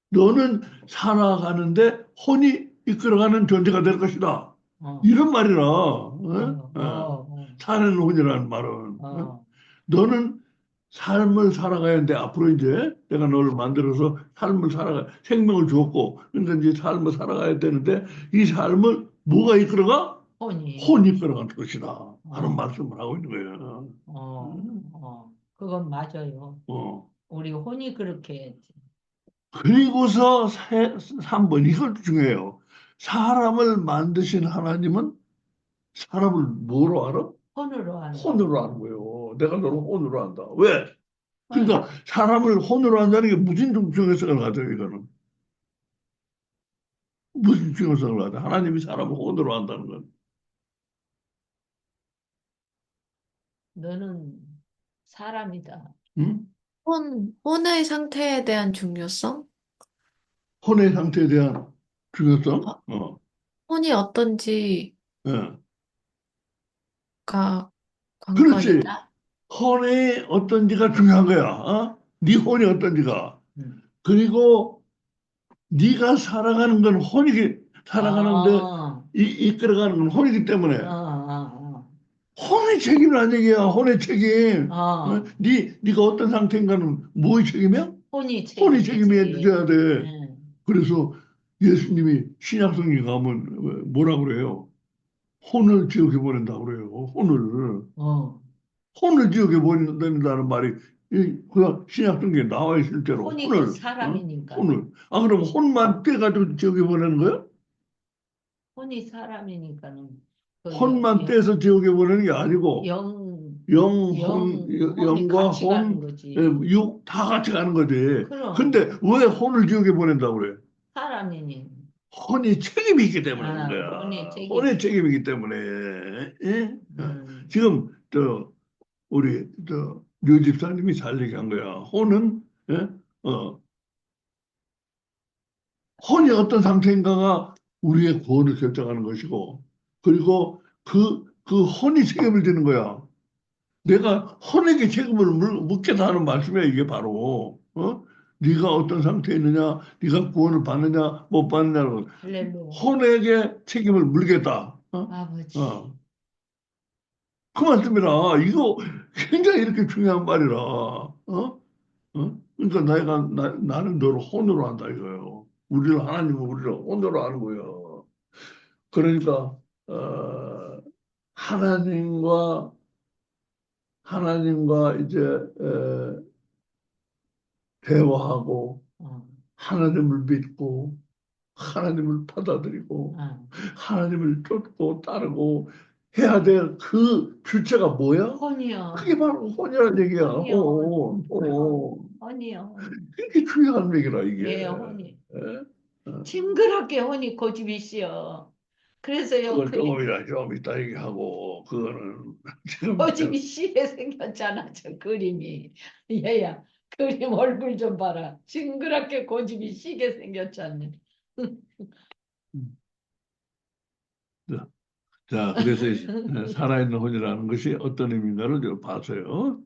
너는 살아가는데 혼이 이끌어가는 존재가 될 것이다. 어, 이런 말이라. 어? 어, 어. 어, 사는 혼이라는 말은. 어, 어? 어, 너는 삶을 살아가야 하는데 앞으로 이제 내가 너를 만들어서 삶을 생명을 주었고 그러니까 이제 삶을 살아가야 되는데 이 삶을 뭐가 이끌어가? 혼이. 혼이 이끌어갈 것이다. 하는 어, 말씀을 하고 있는 거예요. 음, 그건 맞아요. 어. 우리 혼이 그렇게 했지. 그리고서 3번 이것도 중요해요. 사람을 만드신 하나님은 사람을 뭐로 알아? 혼으로 한다. 혼으로 하는 거예요. 내가 너를 혼으로 한다. 왜? 예, 그러니까 사람을 혼으로 한다는 게 무슨 중요성을 가져요, 이거는. 무슨 중요성을 가져? 하나님이 사람을 혼으로 한다는 건. 너는 사람이다. 응? 혼의 상태에 대한 중요성? 혼의 상태에 대한 중요성? 어, 어, 혼이 어떤지가 예. 그렇지. 관건이다? 혼이 어떤지가 중요한 거야. 어? 네 혼이 어떤지가. 음. 그리고 네가 살아가는 건 혼이기, 살아가는데 아, 이끌어가는 건 혼이기 때문에 아, 아, 혼의 책임이라는 얘기야. 혼의 책임. 어, 네가 어떤 상태인가는 뭐의 책임이야? 혼이 혼의 책임이지. 책임이 져야 돼. 응. 그래서 예수님이 신약성경 가면 뭐라 그래요? 혼을 지옥에 보낸다고 그래요. 혼을. 어. 혼을 지옥에 보낸다는 말이 그 신약성경에 나와 있을 실제로 혼이 그 혼을. 사람이니까. 혼을. 아, 그럼 혼만 떼가지고 지옥에 보내는 거야? 혼이 사람이니까는 그 혼만 떼서 지옥에 보내는 게 아니고 영, 혼이 영과 같이 가는 혼, 거지. 육 다 같이 가는 거지. 그럼 근데 왜 혼을 지옥에 보낸다고 그래? 사람이니. 혼이 책임이 있기 때문에 그런 아, 거야. 혼이 책임. 혼의 책임이기 때문에. 예? 음, 지금 우리 류 집사님이 잘 얘기한 거야. 혼은 예? 어, 혼이 어떤 상태인가가 우리의 구원을 결정하는 것이고, 그리고 그 혼이 책임을 지는 거야. 내가 혼에게 책임을 묻겠다 하는 말씀이야, 이게 바로. 네가 어떤 상태에 있느냐, 네가 구원을 받느냐, 못 받느냐고. 할렐루야. 혼에게 책임을 물겠다. 아버지. 그 말씀이라. 이거 굉장히 이렇게 중요한 말이라. 그러니까 나는 너를 혼으로 한다 이거예요. 하나님은 우리를 혼으로 하는 거예요. 그러니까, 하나님과, 이제, 대화하고, 어, 하나님을 믿고, 하나님을 받아들이고, 어. 하나님을 쫓고 따르고 해야 될 그 주체가 뭐야? 혼이요. 그게 바로 혼이라는 얘기야. 혼이요. 혼. 혼이요. 그게 중요한 얘기라, 이게. 예, 혼이. 예? 어, 징그럽게 혼이 고집이시여. 그래서요, 그걸 좀 이따 얘기하고, 그거는 지금, 고집이 씨게 생겼잖아, 저 그림이. 얘야, 그림 얼굴 좀 봐라. 징그럽게 고집이 씨게 생겼잖아. 자, 그래서 살아있는 혼이라는 것이 어떤 의미인가를 좀 봐서요.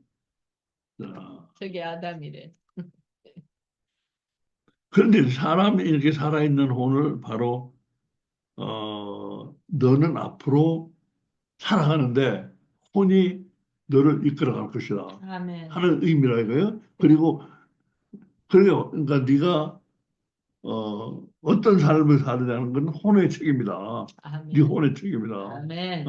자, 저게 아담이래. 그런데 사람이 이렇게 살아있는 혼을 바로, 너는 앞으로 살아가는데 혼이 너를 이끌어갈 것이다 아멘. 하는 의미라 이거예요. 그리고 그러니까 네가 어떤 삶을 살느냐는 건 혼의 책임이다. 네 아멘. 혼의 책임이다. 아멘.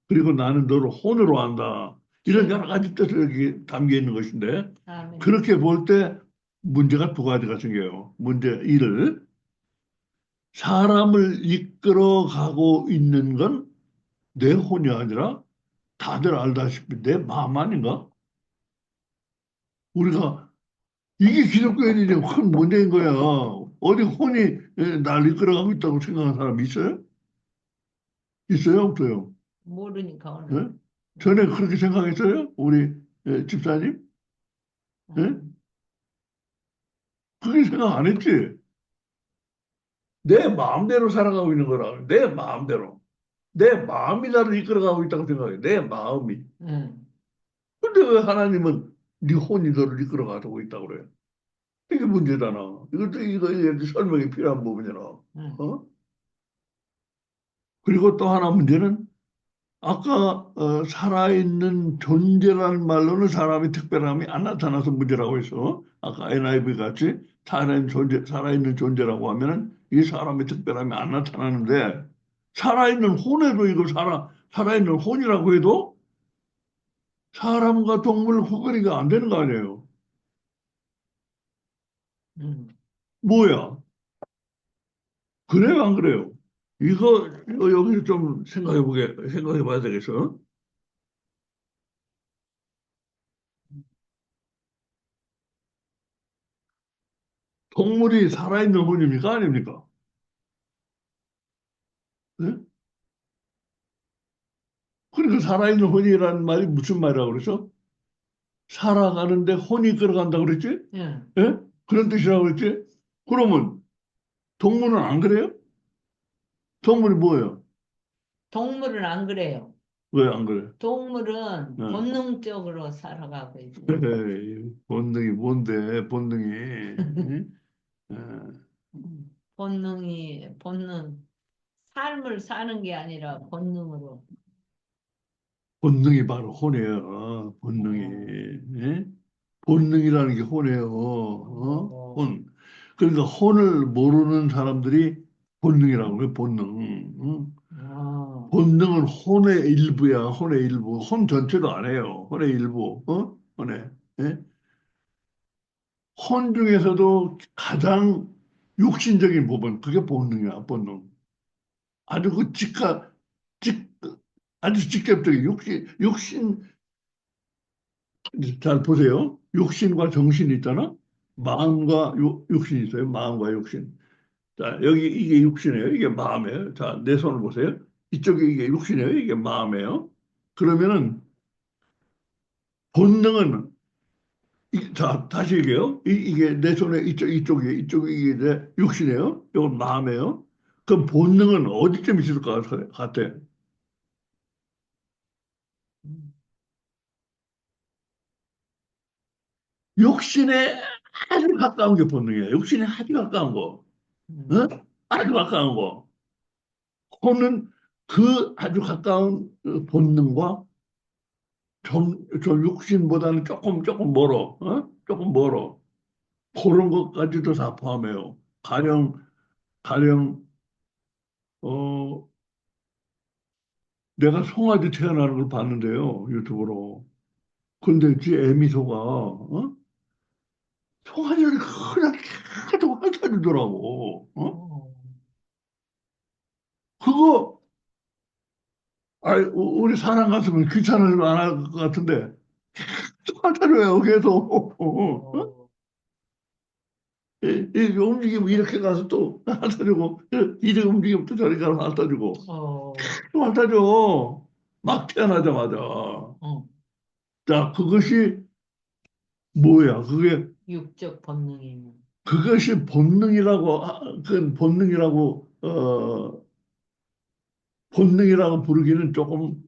그리고 나는 너를 혼으로 한다. 이런 주. 여러 가지 뜻을 여기 담겨 있는 것인데 아멘. 그렇게 볼 때 문제가 두 가지가 생겨요. 문제 1을 사람을 이끌어 가고 있는 건 내 혼이 아니라 다들 알다시피 내 마음 아닌가? 우리가 이게 기독교인이 큰 문제인 거야. 어디 혼이 날 이끌어가고 있다고 생각하는 사람 있어요? 있어요? 없어요? 모르니까 오늘. 예? 전에 그렇게 생각했어요? 우리 집사님? 예? 그렇게 생각 안 했지? 내 마음대로 살아가고 있는 거라. 내 마음대로. 내 마음이 나를 이끌어가고 있다고 생각해. 내 마음이. 응. 근데 왜 하나님은 네 혼이 너를 이끌어가고 있다고 그래? 이게 문제잖아. 이거 설명이 필요한 부분이잖아. 응. 그리고 또 하나 문제는 아까 살아있는 존재라는 말로는 사람이 특별함이 안 나타나서 문제라고 해서 아까 NIV 같이 살아있는 존재라고 하면은 이 사람의 특별함이 안 나타나는데 살아있는 혼에도 이거 살아있는 혼이라고 해도 사람과 동물 구분이가 안 되는 거 아니에요? 응. 뭐야? 그래요, 안 그래요? 이거 여기서 좀 생각해 봐야 되겠어. 동물이 살아있는 혼입니까? 아닙니까? 네? 그러니까 살아있는 혼이라는 말이 무슨 말이라고 그러죠? 살아가는데 혼이 끌어간다고 그랬지? 응. 예? 그런 뜻이라고 그랬지? 그러면 동물은 안 그래요? 동물이 뭐예요? 동물은 안 그래요. 왜 안 그래? 동물은 예. 본능적으로 살아가고 있어요. 에이, 본능이 뭔데, 본능이. 응? 예. 본능. 삶을 사는 게 아니라 본능으로. 본능이 바로 혼이에요. 본능이. 예? 본능이라는 게 혼이에요. 혼. 그러니까 혼을 모르는 사람들이 본능이라고 해요. 본능. 본능은 혼의 일부야. 혼의 일부. 혼 전체도 아니에요. 혼의 일부. 혼의. 예? 혼 중에서도 가장 육신적인 부분, 그게 본능이야. 본능. 아주 그 직, 아주 직접적인 육신, 잘 보세요. 육신과 정신이 있잖아. 마음과 육신이 있어요. 마음과 육신. 자, 여기 이게 육신이에요. 이게 마음이에요. 자, 내 손을 보세요. 이쪽에 이게 육신이에요. 이게 마음이에요. 그러면은 본능은 자, 다시 얘기해요. 이게 내 손에 이쪽이 이게 내 육신이에요. 이건 마음이에요. 그럼 본능은 어디쯤 있을 것 같아? 육신에 아주 가까운 게 본능이에요. 육신에 아주 가까운 거. 아주 가까운 거. 혼은 그 아주 가까운 본능과 좀 육신보다는 조금 멀어. 조금 멀어. 그런 것까지도 다 포함해요. 가령, 어, 내가 송아지 태어나는 걸 봤는데요. 유튜브로. 근데 지 애미소가, 송아지를 그냥 계속 핥아주더라고. 그거, 우리 사람 같으면 귀찮아서 안 할 것 같은데, 계속 핥아줘요, 계속. 이 움직이면 이렇게 가서 또 핥아주고, 이렇게 움직이면 또 저리 가서 핥아주고, 계속 핥아줘. 막 태어나자마자. 자, 그것이 뭐야? 육적 본능이면. 그것이 본능이라고, 본능이라고 부르기는 조금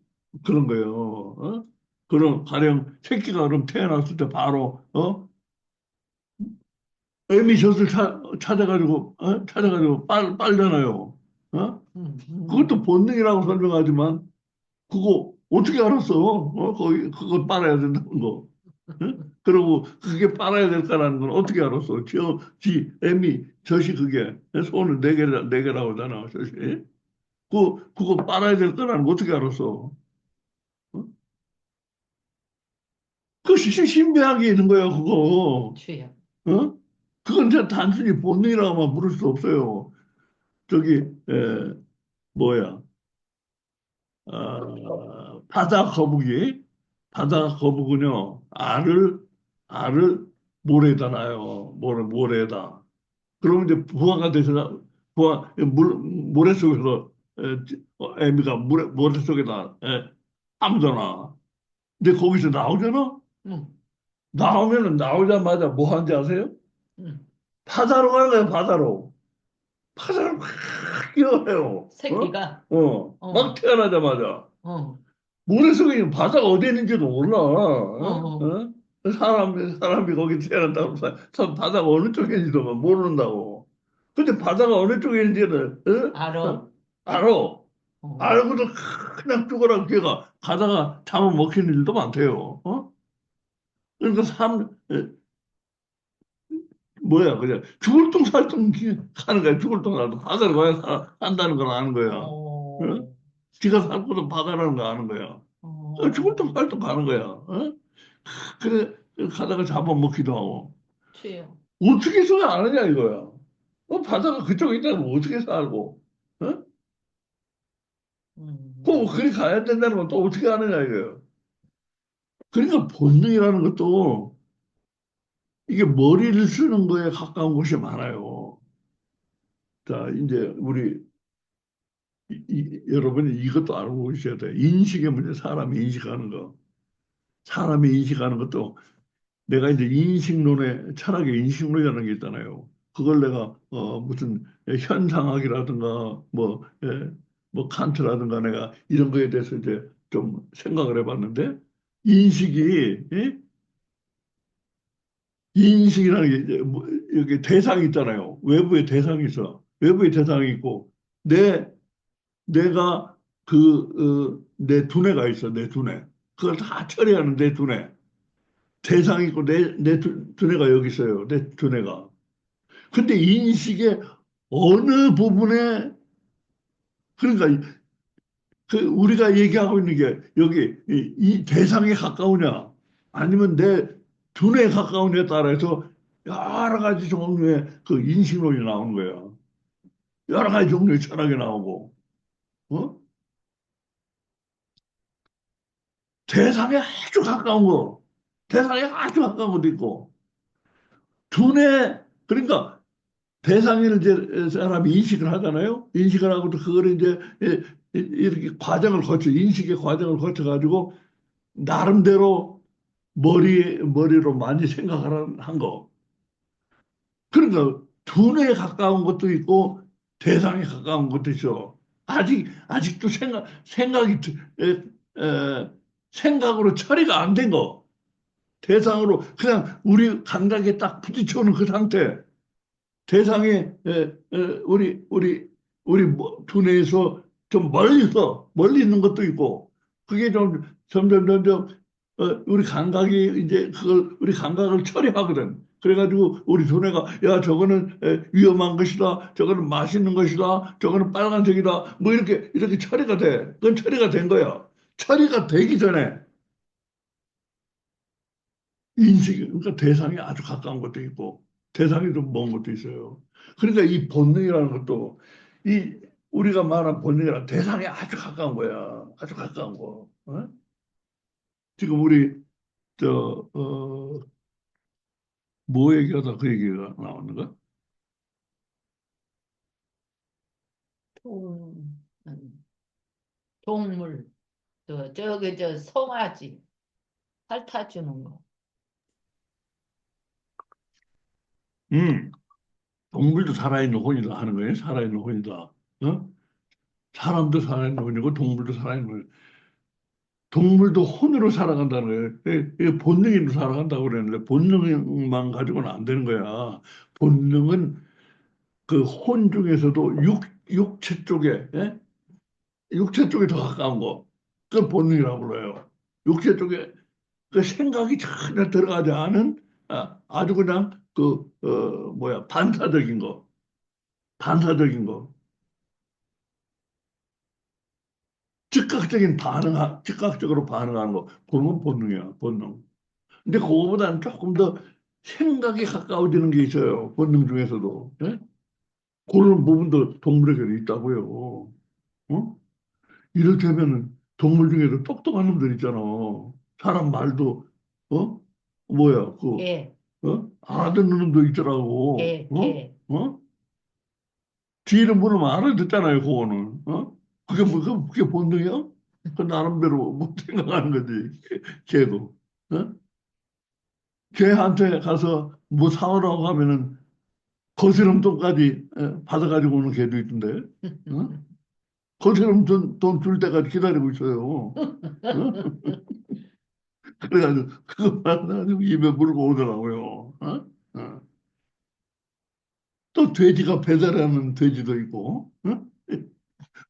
그런 거예요. 그럼 가령 새끼가 그럼 태어났을 때 바로, 애미 젖을 찾아가지고 빨잖아요. 그것도 본능이라고 설명하지만, 그거 어떻게 알았어? 그거 빨아야 된다는 거. 그리고 그게 빨아야 될 거라는 건 어떻게 알았어? 애미, 젖이 그게, 손을 네 개라고 하잖아, 젖이. 그거 빨아야 될 거라는 거 어떻게 알았어? 어? 그 신비하게 있는 거야, 그거. 주요. 어? 그건 진짜 단순히 본능이라고만 부를 수 없어요. 저기, 뭐야. 바다 거북은요, 알을 모래에다 놔요. 모래에다. 그러면 이제 부화가 돼서, 모래 속에서, 애미가 모래 속에다, 아무도 나. 근데 거기서 나오잖아? 응, 나오자마자 뭐 하는지 아세요? 응. 바다로 가는 거예요, 바다로. 바다로 막 뛰어요. 새끼가. 막 태어나자마자. 어, 모래속에 있는 바다가 어디 있는지도 몰라. 어. 사람이 거기 태어난다고 바다가 어느 쪽에 있는지도 모른다고. 근데 바다가 어느 쪽에 있는지를 알아. 알아. 어. 알고도 그냥 죽어라 걔가 가다가 잡아먹히는 일도 많대요. 그러니까 뭐야 그냥 죽을 둥살둥 하는 거야. 죽을 둥살둥 바다를 가야 산다는 걸 아는 거야. 어? 어. 지가 살고도 바다라는 거 아는 거야. 죽을 둥살둥 가는 거야. 그래 가다가 잡아먹기도 하고. 주요. 어떻게 해서 아느냐 이거야. 바다가 그쪽에 있다면 어떻게 살고. 어? 그리 가야 된다는 건 또 어떻게 아느냐 이거야. 그러니까 본능이라는 것도 이게 머리를 쓰는 거에 가까운 것이 많아요. 자, 이제 여러분이 이것도 알고 계셔야 돼. 인식의 문제, 사람이 인식하는 거. 사람이 인식하는 것도 내가 이제 철학의 인식론이라는 게 있잖아요. 그걸 내가 무슨 현상학이라든가 뭐 칸트라든가 내가 이런 거에 대해서 이제 좀 생각을 해봤는데 인식이 예? 인식이라는 게 이제 여기 대상이 있잖아요. 외부의 대상이 있어. 외부의 대상이 있고 내가 내 두뇌가 있어, 내 두뇌. 그걸 다 처리하는 내 두뇌. 대상이 있고 내 두뇌가 여기 있어요, 내 두뇌가. 근데 인식의 어느 부분에, 그러니까 우리가 얘기하고 있는 게 여기 이 대상에 가까우냐, 아니면 내 두뇌에 가까우냐에 따라서 여러 가지 종류의 그 인식론이 나오는 거야. 여러 가지 종류의 철학이 나오고, 어? 대상에 아주 가까운 거, 대상에 아주 가까운 것도 있고, 두뇌, 그러니까 대상을 이제 사람이 인식을 하잖아요. 인식을 하고 또 그걸 이제 이렇게 과정을 거쳐, 인식의 과정을 거쳐가지고 나름대로 머리로 많이 생각을 한 거. 그러니까 두뇌에 가까운 것도 있고 대상에 가까운 것도 있어. 아직도 생각이, 에, 생각으로 처리가 안 된 거. 대상으로 그냥 우리 감각에 딱 부딪혀오는 그 상태. 대상에, 우리 두뇌에서 좀 멀리 있는 것도 있고, 그게 좀 점점, 우리 감각이 이제 우리 감각을 처리하거든. 그래가지고 우리 두뇌가, 야, 저거는 위험한 것이다. 저거는 맛있는 것이다. 저거는 빨간색이다. 뭐 이렇게 처리가 돼. 그건 처리가 된 거야. 처리가 되기 전에 그러니까 대상이 아주 가까운 것도 있고, 대상이 좀 먼 것도 있어요. 그러니까 이 본능이라는 것도, 이 우리가 말한 본능이란 대상이 아주 가까운 거야. 아주 가까운 거. 어? 지금 우리 뭐 얘기하다 그 얘기가 나오는가? 동, 동물, 저기 송아지 핥아주는 거. 음, 동물도 살아있는 혼이다 하는 거예요. 살아있는 혼이다. 어? 사람도 살아있는 혼이고 동물도 살아있는 혼이고. 동물도 혼으로 살아간다는 거예요. 이게 본능으로 살아간다고 그랬는데 본능만 가지고는 안 되는 거야. 본능은 그 혼 중에서도 육체 쪽에, 예? 육체 쪽에 더 가까운 거. 그걸 본능이라고 불러요. 육체 쪽에 그 생각이 전혀 들어가지 않은, 아주 그냥 반사적인 거. 반사적인 거. 즉각적으로 반응하는 거. 그건 본능이야, 본능. 근데 그거보다는 조금 더 생각이 가까워지는 게 있어요. 본능 중에서도. 예? 그런 부분도 동물에게도 있다고요. 어? 이를테면 동물 중에도 똑똑한 놈들 있잖아. 사람 말도, 어? 뭐야, 개, 알아듣는 놈도 있더라고. 개. 어? 뒤를 물으면 알아듣잖아요, 그거는. 어? 그게 본능이야? 그 나름대로 뭐 생각하는 거지, 걔도. 어? 걔한테 가서 뭐 사오라고 하면은 거스름돈까지 받아가지고 오는 개도 있던데. 어? 거스름돈 줄 때까지 기다리고 있어요. 어? 그래가지고 그것만 가지고 입에 물고 오더라고요. 어? 어. 또 돼지가 배달하는 돼지도 있고, 어?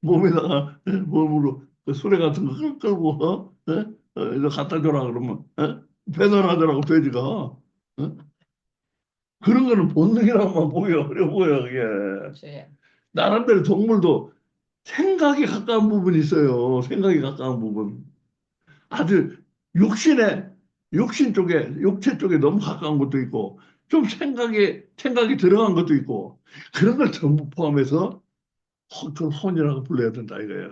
몸에다가 몸으로 그 수레 같은 거 끌고 이거 갖다 줘라 그러면 배달하더라고 돼지가. 어? 그런 거는 본능이라고만 보여 어려 보여 그게. 그치. 나름대로 동물도 생각이 가까운 부분이 있어요. 생각이 가까운 부분. 아주 육신에, 육신 쪽에, 육체 쪽에 너무 가까운 것도 있고, 좀 생각이 들어간 것도 있고, 그런 걸 전부 포함해서 그 혼이라고 불러야 된다 이거야.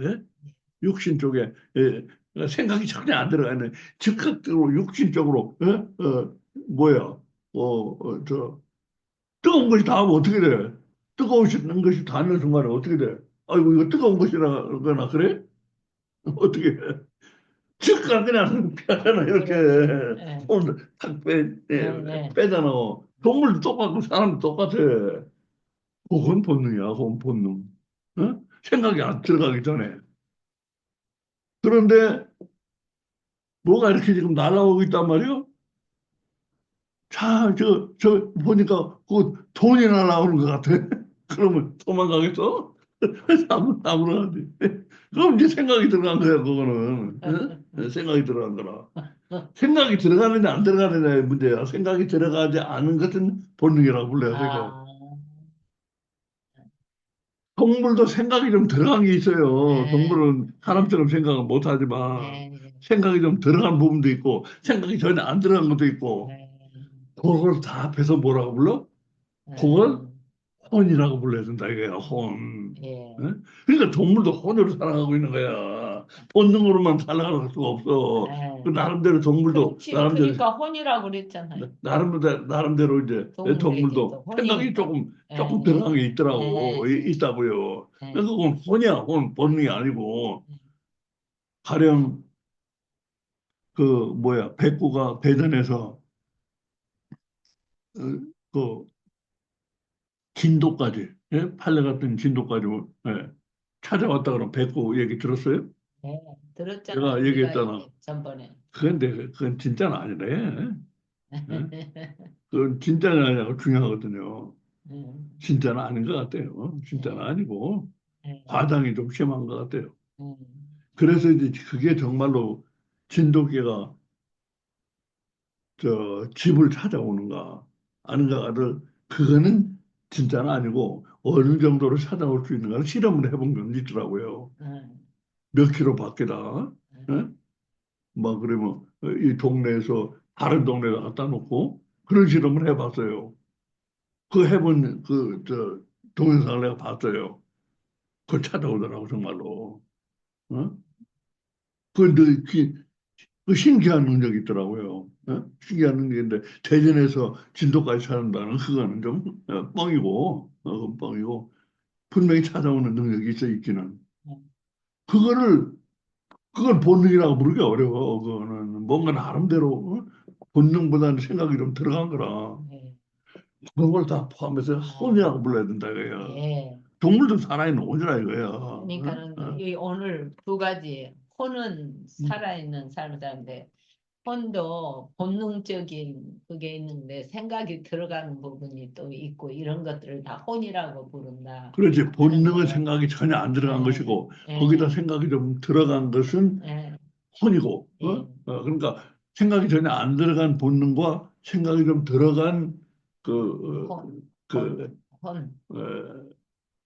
예? 육신 쪽에, 예, 그러니까 생각이 전혀 안 들어가는 즉각적으로 육신 쪽으로, 예? 뭐야, 뜨거운 것이 닿으면 어떻게 돼? 뜨거운 것이 닿는 순간에 어떻게 돼? 아이고, 이거 뜨거운 것이라거나 그래? 어떻게 해? 즉각 그냥 빼잖아, 이렇게. 네, 손을 탁 네, 네. 빼잖아. 동물도 똑같고 사람도 똑같아. 그건 본능이야, 그건 본능. 어? 생각이 안 들어가기 전에. 그런데 뭐가 이렇게 지금 날아오고 있단 말이요? 자, 보니까 그 돈이 날아오는 것 같아. 그러면 도망가겠어? 사물하지. 그럼 이제 생각이 들어간 거야, 그거는. 응? 생각이 들어간 거라. 생각이 들어가느냐, 안 들어가느냐의 문제야. 생각이 들어가지 않은 것은 본능이라고 불러요, 제가. 아, 동물도 생각이 좀 들어간 게 있어요. 네, 동물은 네, 사람처럼 생각을 못 하지만, 네, 생각이 좀 들어간 부분도 있고, 생각이 전혀 안 들어간 것도 있고, 네, 그걸 다 합해서 뭐라고 불러? 그걸 네, 혼이라고 불러야 된다 이거야, 혼. 예. 예? 그러니까 동물도 혼으로 살아가고 있는 거야. 본능으로만 살아갈 수가 없어. 그 예. 나름대로 동물도 그렇지. 나름대로 그러니까 혼이라고 그랬잖아요. 나름대로 이제 동물에게도 동물도 생각이 혼이, 조금 예, 들어간 게 예, 있더라고. 예, 있다고요. 예, 그러니까 그건 혼이야, 혼. 본능이 아니고 가령 그 뭐야 백구가 대전에서 그 진도까지 판례 같은 진도까지 찾아왔다 그러면 백구 얘기 들었어요? 예. 들었잖아요. 내가 네가 얘기했잖아. 얘기 전번에. 그건 진짜는 아니래. 예? 그건 진짜는 아니고 중요하거든요. 진짜는 아닌 것 같아요. 진짜는 예, 아니고 예, 과장이 좀 심한 것 같아요. 음, 그래서 이제 그게 정말로 진돗개가 저 집을 찾아오는가 아닌가를 그거는 진짜는 아니고 어느 정도로 찾아올 수 있는가를 실험을 해본 건 있더라고요. 음, 몇 킬로 밖에다. 음, 예? 막 그러면 이 동네에서 다른 동네에 갖다 놓고 그런 실험을 해봤어요. 그 해본 저 동영상을 내가 봤어요. 그걸 찾아오더라고 정말로. 어? 근데 그 신기한 능력이 있더라고요. 어? 신기한 능력인데 대전에서 진도까지 찾는다는 그거는 좀 뻥이고, 그건 뻥이고 분명히 찾아오는 능력이 있어 있기는. 음, 그거를 그걸 본능이라고 부르기 어려워. 그거는 뭔가 나름대로 본능보다는 생각이 좀 들어간 거라. 예, 그런 걸 다 포함해서 아, 혼이라고 불러야 된다 이거야. 예. 동물도 살아있는 혼이라 이거야. 어? 그러니까는 어? 이 오늘 두 가지 혼은 음. 살아있는 삶을 사는데 혼도 본능적인 그게 있는데 생각이 들어가는 부분이 또 있고 이런 것들을 다 혼이라고 부른다 그렇지. 하는 본능은 거예요. 생각이 전혀 안 들어간 예, 것이고 거기다 예, 생각이 좀 들어간 것은 예, 혼이고. 예. 그러니까 생각이 전혀 안 들어간 본능과 생각이 좀 들어간 그, 혼, 혼, 그, 혼. 어,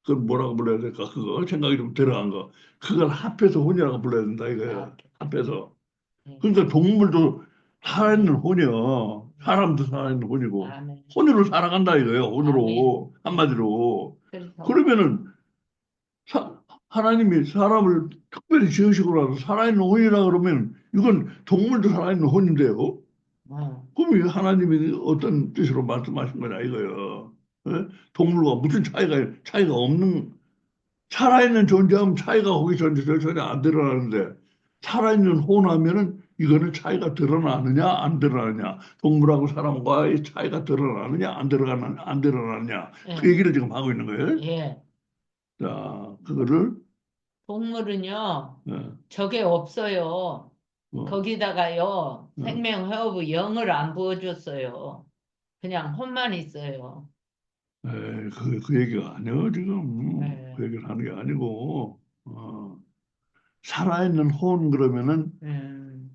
그걸 뭐라고 불러야 될까? 그거 생각이 좀 들어간 거. 그걸 합해서 혼이라고 불러야 된다 아, 이거야. 합해서. 예, 그러니까 동물도 살아있는 예, 혼이요. 예. 사람도 살아있는 혼이고 아멘, 혼으로 살아간다 이거예요. 아멘. 혼으로 예. 한마디로. 그래서 그러면은 하나님이 사람을 특별히 지으시고라도 살아있는 혼이라 그러면 이건 동물도 살아있는 혼인데요. 어, 그럼 이 하나님이 어떤 뜻으로 말씀하신 거냐 이거예요. 예? 동물과 무슨 차이가 없는 살아있는 존재하면 차이가 거기 전혀 안 드러나는데 살아있는 혼하면은 이거는 차이가 드러나느냐 안 드러나느냐 동물하고 사람과의 차이가 드러나느냐 안 드러나느냐 그 예, 얘기를 지금 하고 있는 거예요. 예. 자 그거를 동물은요, 어, 저게 없어요. 어, 거기다가요, 어. 생명회오부 영을 안 부어줬어요. 그냥 혼만 있어요. 그 얘기가 아니에요 지금 그 예, 얘기를 하는 게 아니고 살아있는 혼 그러면은 음,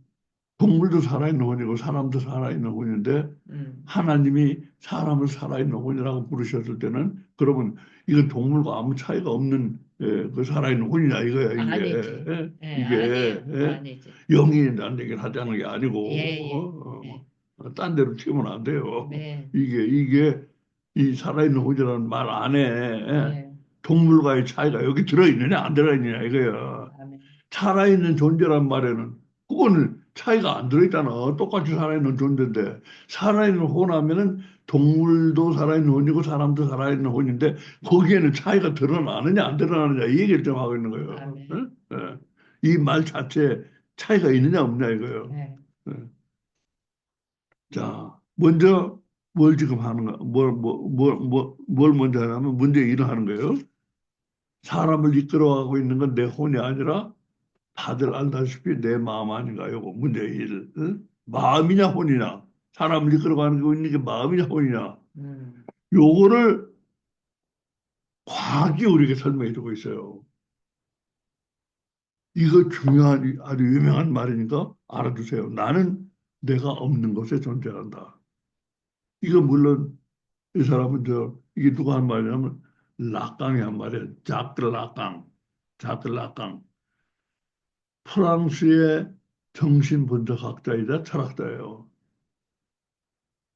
동물도 살아있는 혼이고 사람도 살아있는 혼인데 음. 하나님이 사람을 살아있는 혼이라고 부르셨을 때는 그러면 이건 동물과 아무 차이가 없는 그 살아있는 혼이냐 이거야 이게 아니지. 예, 이게 아니에요. 아니지. 영이 난 얘기를 하자는 게 예, 예, 아니고 예. 딴 데로 치면 안 돼요. 네, 이게 이 살아있는 혼이라는 말 안에 예. 동물과의 차이가 여기 들어있느냐 안 들어있느냐 이거야. 아멘. 살아있는 존재란 말에는 그거는 차이가 안 들어있잖아. 똑같이 살아있는 존재인데 살아있는 혼하면은 동물도 살아있는 혼이고 사람도 살아있는 혼인데 거기에는 차이가 드러나느냐 안 드러나느냐 이 얘기를 좀 하고 있는 거예요. 아멘. 이 말 자체에 차이가 있느냐 없느냐 이거예요. 예. 예. 자, 먼저 뭘 지금 하는가? 뭘 먼저 하냐면 문제 일을 하는 거예요. 사람을 이끌어가고 있는 건 내 혼이 아니라 다들 알다시피 내 마음 아닌가요? 문제 일. 응? 마음이냐 혼이냐? 사람을 이끌어가는 게 있는 게 마음이냐 혼이냐? 음, 요거를 과학이 우리에게 설명해 주고 있어요. 이거 중요한 아주 유명한 말이니까 알아두세요. 나는 내가 없는 곳에 존재한다. 이거 물론 이 사람은 이게 누가 한 말이냐면 락강이 한 말이에요. 자크 락강. 자크 락강. 프랑스의 정신분석학자이자 철학자예요.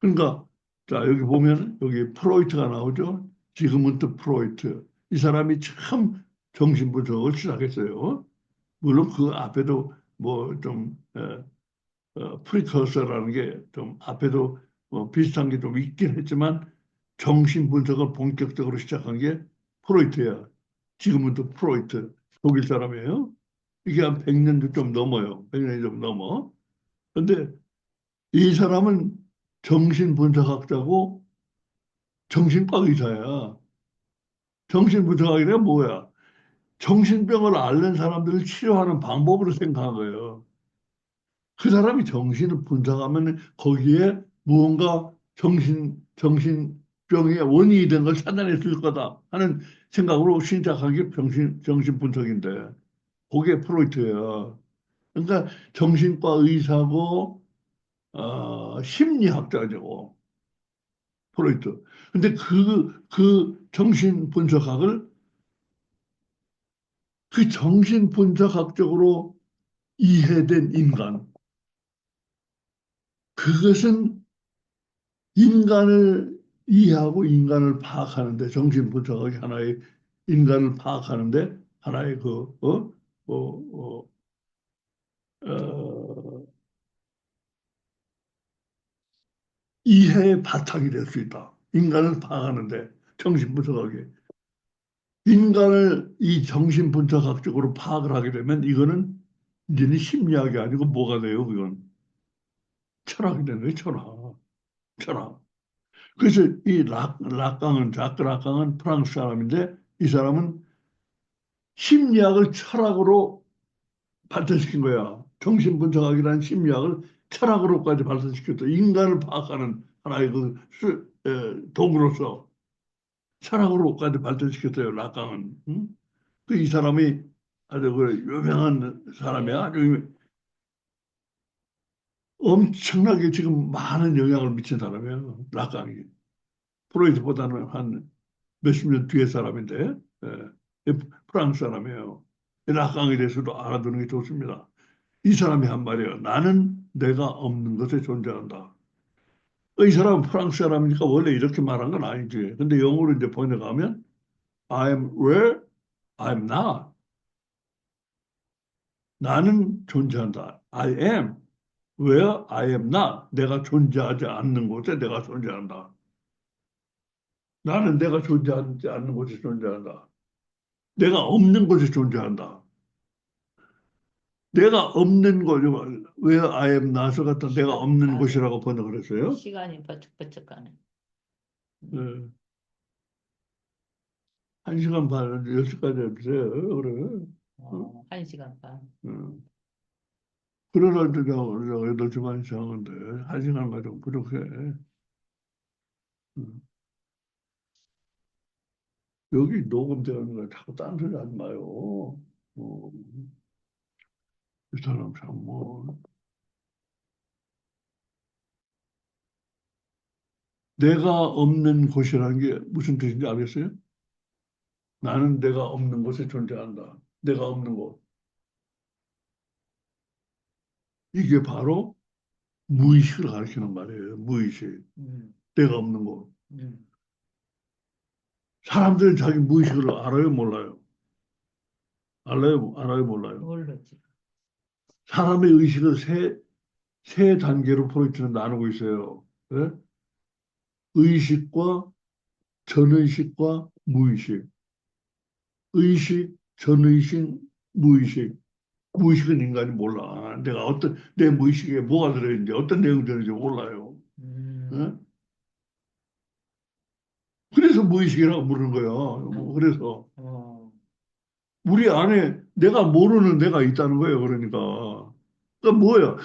그러니까 자 여기 보면 여기 프로이트가 나오죠. 지그문트 프로이트. 이 사람이 참 정신분석을 시작했어요. 물론 그 앞에도 뭐좀 프리커서라는 게 좀 앞에도 뭐 비슷한 게 좀 있긴 했지만 정신분석을 본격적으로 시작한 게 프로이트야. 지금은 또 프로이트 독일 사람이에요. 이게 한 100년도 좀 넘어요. 100년이 좀 넘어. 근데 이 사람은 정신분석학자고 정신과 의사야. 정신분석학이란 뭐야? 정신병을 앓는 사람들을 치료하는 방법으로 생각한 거예요. 그 사람이 정신을 분석하면 거기에 무언가 정신병의 원인이 된 걸 찾아냈을 거다 하는 생각으로 시작한 게 정신 분석인데, 그게 프로이트예요. 그러니까 정신과 의사고, 심리학자죠. 프로이트. 근데 그 정신 분석학을 그 정신 분석학적으로 이해된 인간, 그것은 인간을 이해하고 인간을 파악하는데 정신분석학이 하나의 인간을 파악하는데 하나의 어, 어, 이해의 바탕이 될 수 있다. 인간을 파악하는데 정신분석학이 인간을 이 정신분석학적으로 파악을 하게 되면 이거는 이제는 심리학이 아니고 뭐가 돼요? 그건 철학이 되는 거예요. 철학. 철학. 그래서 이 락강은 자크 락강은 프랑스 사람인데 이 사람은 심리학을 철학으로 발전시킨 거야. 정신분석학이라는 심리학을 철학으로까지 발전시켰다. 인간을 파악하는 하나의 도구로서 철학으로까지 발전시켰어요. 락강은. 응? 그 이 사람이 아주 그 유명한 사람이야. 아주 엄청나게 지금 많은 영향을 미친 사람이야. 락강이. 프로이트보다는 한 몇십 년 뒤의 사람인데 프랑스 사람이에요. 락강에 대해서도 알아두는 게 좋습니다. 이 사람이 한 말이에요. 나는 내가 없는 것에 존재한다. 이 사람은 프랑스 사람이니까 원래 이렇게 말한 건 아니지. 근데 영어로 이제 번역하면 I am where I am not. 나는 존재한다. I am where I am not. 내가 존재하지 않는 곳에 내가 존재한다. 나는 내가 존재하지 않는 곳에 존재한다. 내가 없는 곳에 존재한다. 내가 없는 곳, where I am not을 갖다 내가 없는 곳이라고 번역을 했어요. 시간이 버쩍버쩍 가네. 네. 1시간 반, 10시까지 해주세요. 그래. 1시간 반. 그러나 저 8시 반 이상인데 1시간 가지고 부족해. 음. 여기 녹음되는 거 자꾸 딴소리 하지 마요. 이 사람 참 뭐. 내가 없는 곳이라는 게 무슨 뜻인지 알겠어요? 나는 내가 없는 곳에 존재한다. 내가 없는 곳. 이게 바로 무의식을 가리키는 말이에요. 무의식. 내가 없는 곳. 사람들은 자기 무의식을 알아요, 몰라요? 알아요, 몰라요? 모르지. 사람의 의식을 세 단계로 프로이트는 나누고 있어요. 네? 의식과 전의식과 무의식. 의식, 전의식, 무의식. 무의식은 인간이 몰라. 내 무의식에 뭐가 들어있는지, 어떤 내용이 들어있는지 몰라요. 네? 그래서 무의식이라고 부르는 거예요. 그래서. 우리 안에 내가 모르는 내가 있다는 거예요. 그러니까. 그러니까 뭐야?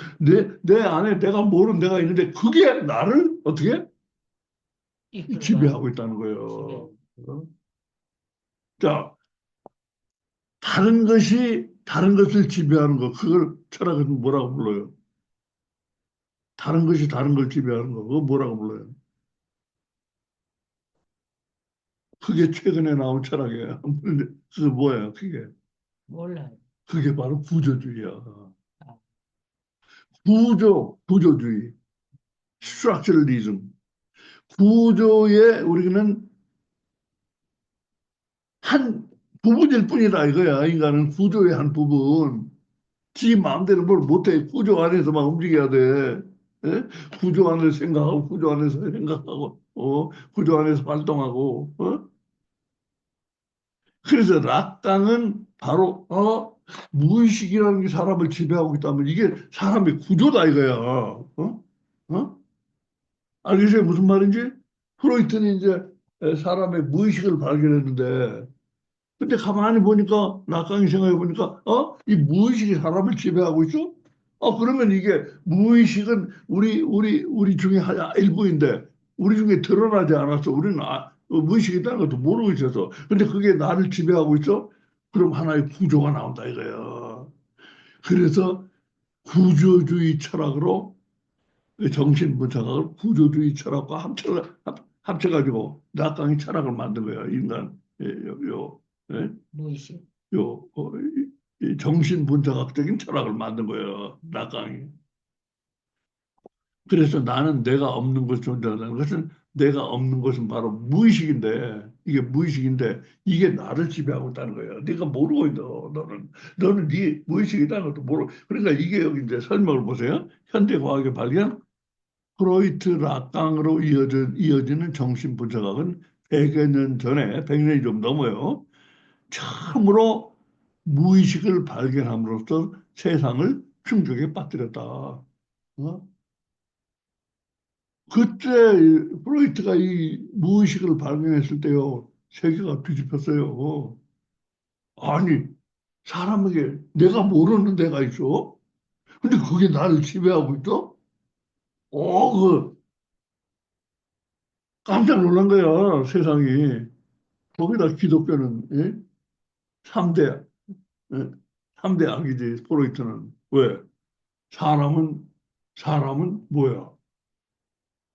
내 안에 내가 모르는 내가 있는데 그게 나를 어떻게 지배하고 있다는 거예요. 자, 다른 것을 지배하는 거, 그걸 철학은 뭐라고 불러요? 다른 것이 다른 걸 지배하는 거, 그거 뭐라고 불러요? 그게 최근에 나온 철학이에요. 그게 뭐예요? 몰라요. 그게 바로 구조주의야. 아, 구조주의, 스트럭처럴리즘. 구조에 우리는 한 부분일 뿐이다 이거야. 인간은 구조의 한 부분. 지 마음대로 뭘 못해. 구조 안에서만 움직여야 돼. 예? 구조 안에서 생각하고, 구조 안에서 생각하고, 구조 안에서 활동하고, 그래서 락강은 바로, 무의식이라는 게 사람을 지배하고 있다면 이게 사람의 구조다 이거야. 어? 알겠어요? 무슨 말인지? 프로이트는 이제 사람의 무의식을 발견했는데, 근데 가만히 보니까, 낙강이 생각해 보니까, 이 무의식이 사람을 지배하고 있어? 그러면 이게 무의식은 우리 중에 일부인데, 우리 중에 드러나지 않았어. 우리는 무의식이 있다는 것도 모르고 있어서. 근데 그게 나를 지배하고 있어? 그럼 하나의 구조가 나온다 이거예요. 그래서 구조주의 철학으로 정신분석학을 구조주의 철학과 합쳐가지고 낙강이 철학을 만든 거예요. 인간, 예? 무의식. 이 정신분석학적인 철학을 만든 거예요. 낙강이. 그래서 나는 내가 없는 것을 존재한다는 것은 내가 없는 것은 바로 무의식인데 이게 무의식인데 이게 나를 지배하고 있다는 거예요. 네가 모르고 있어. 너는 네 무의식이라는 것도 모르고. 그러니까 이게 여기 이제 설명을 보세요. 현대 과학의 발견 프로이트 락강으로 이어지는 정신분석학은 100여 년 전에 100년이 좀 넘어요. 처음으로 무의식을 발견함으로써 세상을 충격에 빠뜨렸다. 그때 프로이트가 이 무의식을 발견했을 때요, 세계가 뒤집혔어요. 아니, 사람에게 내가 모르는 데가 있어? 근데 그게 나를 지배하고 있어? 그 깜짝 놀란 거야, 세상이. 거기다 기독교는, 예? 3대, 예? 3대 악이지, 프로이트는. 왜? 사람은, 사람은 뭐야?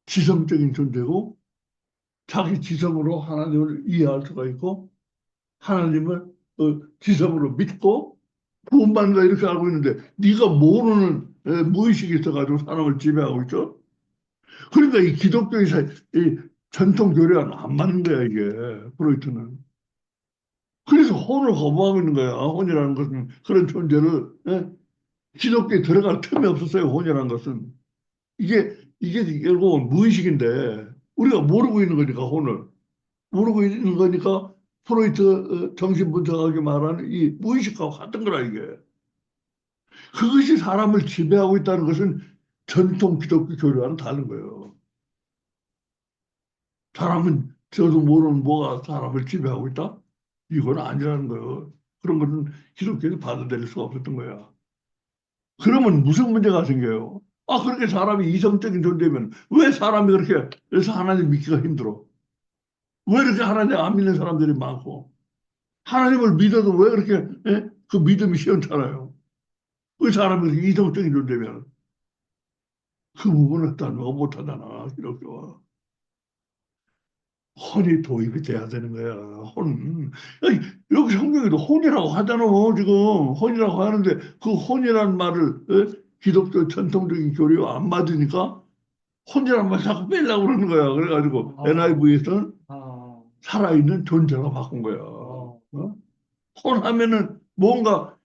지성적인 존재고, 자기 지성으로 하나님을 이해할 수가 있고, 하나님을 지성으로 믿고, 구원받는다 이렇게 알고 있는데, 네가 모르는 무의식이 있어가지고 사람을 지배하고 있죠? 그러니까 이 기독교의 이 전통 교리와는 안 맞는 거야, 이게, 프로이트는. 그래서 혼을 거부하고 있는 거야. 혼이라는 것은 그런 존재를, 기독교에 들어갈 틈이 없었어요, 혼이라는 것은. 이게 결국은 무의식인데, 우리가 모르고 있는 거니까, 혼을. 모르고 있는 거니까, 프로이트 정신분석학이 말하는 이 무의식하고 같은 거라, 이게. 그것이 사람을 지배하고 있다는 것은 전통 기독교 교리와는 다른 거예요. 사람은 저도 모르는 뭐가 사람을 지배하고 있다? 이건 아니라는 거예요. 그런 것은 기독교에서 받아들일 수가 없었던 거야. 그러면 무슨 문제가 생겨요? 그렇게 사람이 이성적인 존재면 왜 사람이 그렇게 그래서 하나님 믿기가 힘들어? 왜 이렇게 하나님 안 믿는 사람들이 많고 하나님을 믿어도 왜 그렇게 그 믿음이 시원찮아요? 왜 사람이 그렇게 이성적인 존재면 그 부분을 다 못하잖아 기독교가. 혼이 도입이 돼야 되는 거야. 혼. 아니, 여기 성경에도 혼이라고 하잖아. 지금 혼이라고 하는데 그 혼이라는 말을 기독교 전통적인 교리와 안 맞으니까 혼이라는 말 자꾸 빼려고 그러는 거야. 그래가지고 NIV에서는 살아있는 존재로 바꾼 거야. 혼하면은 뭔가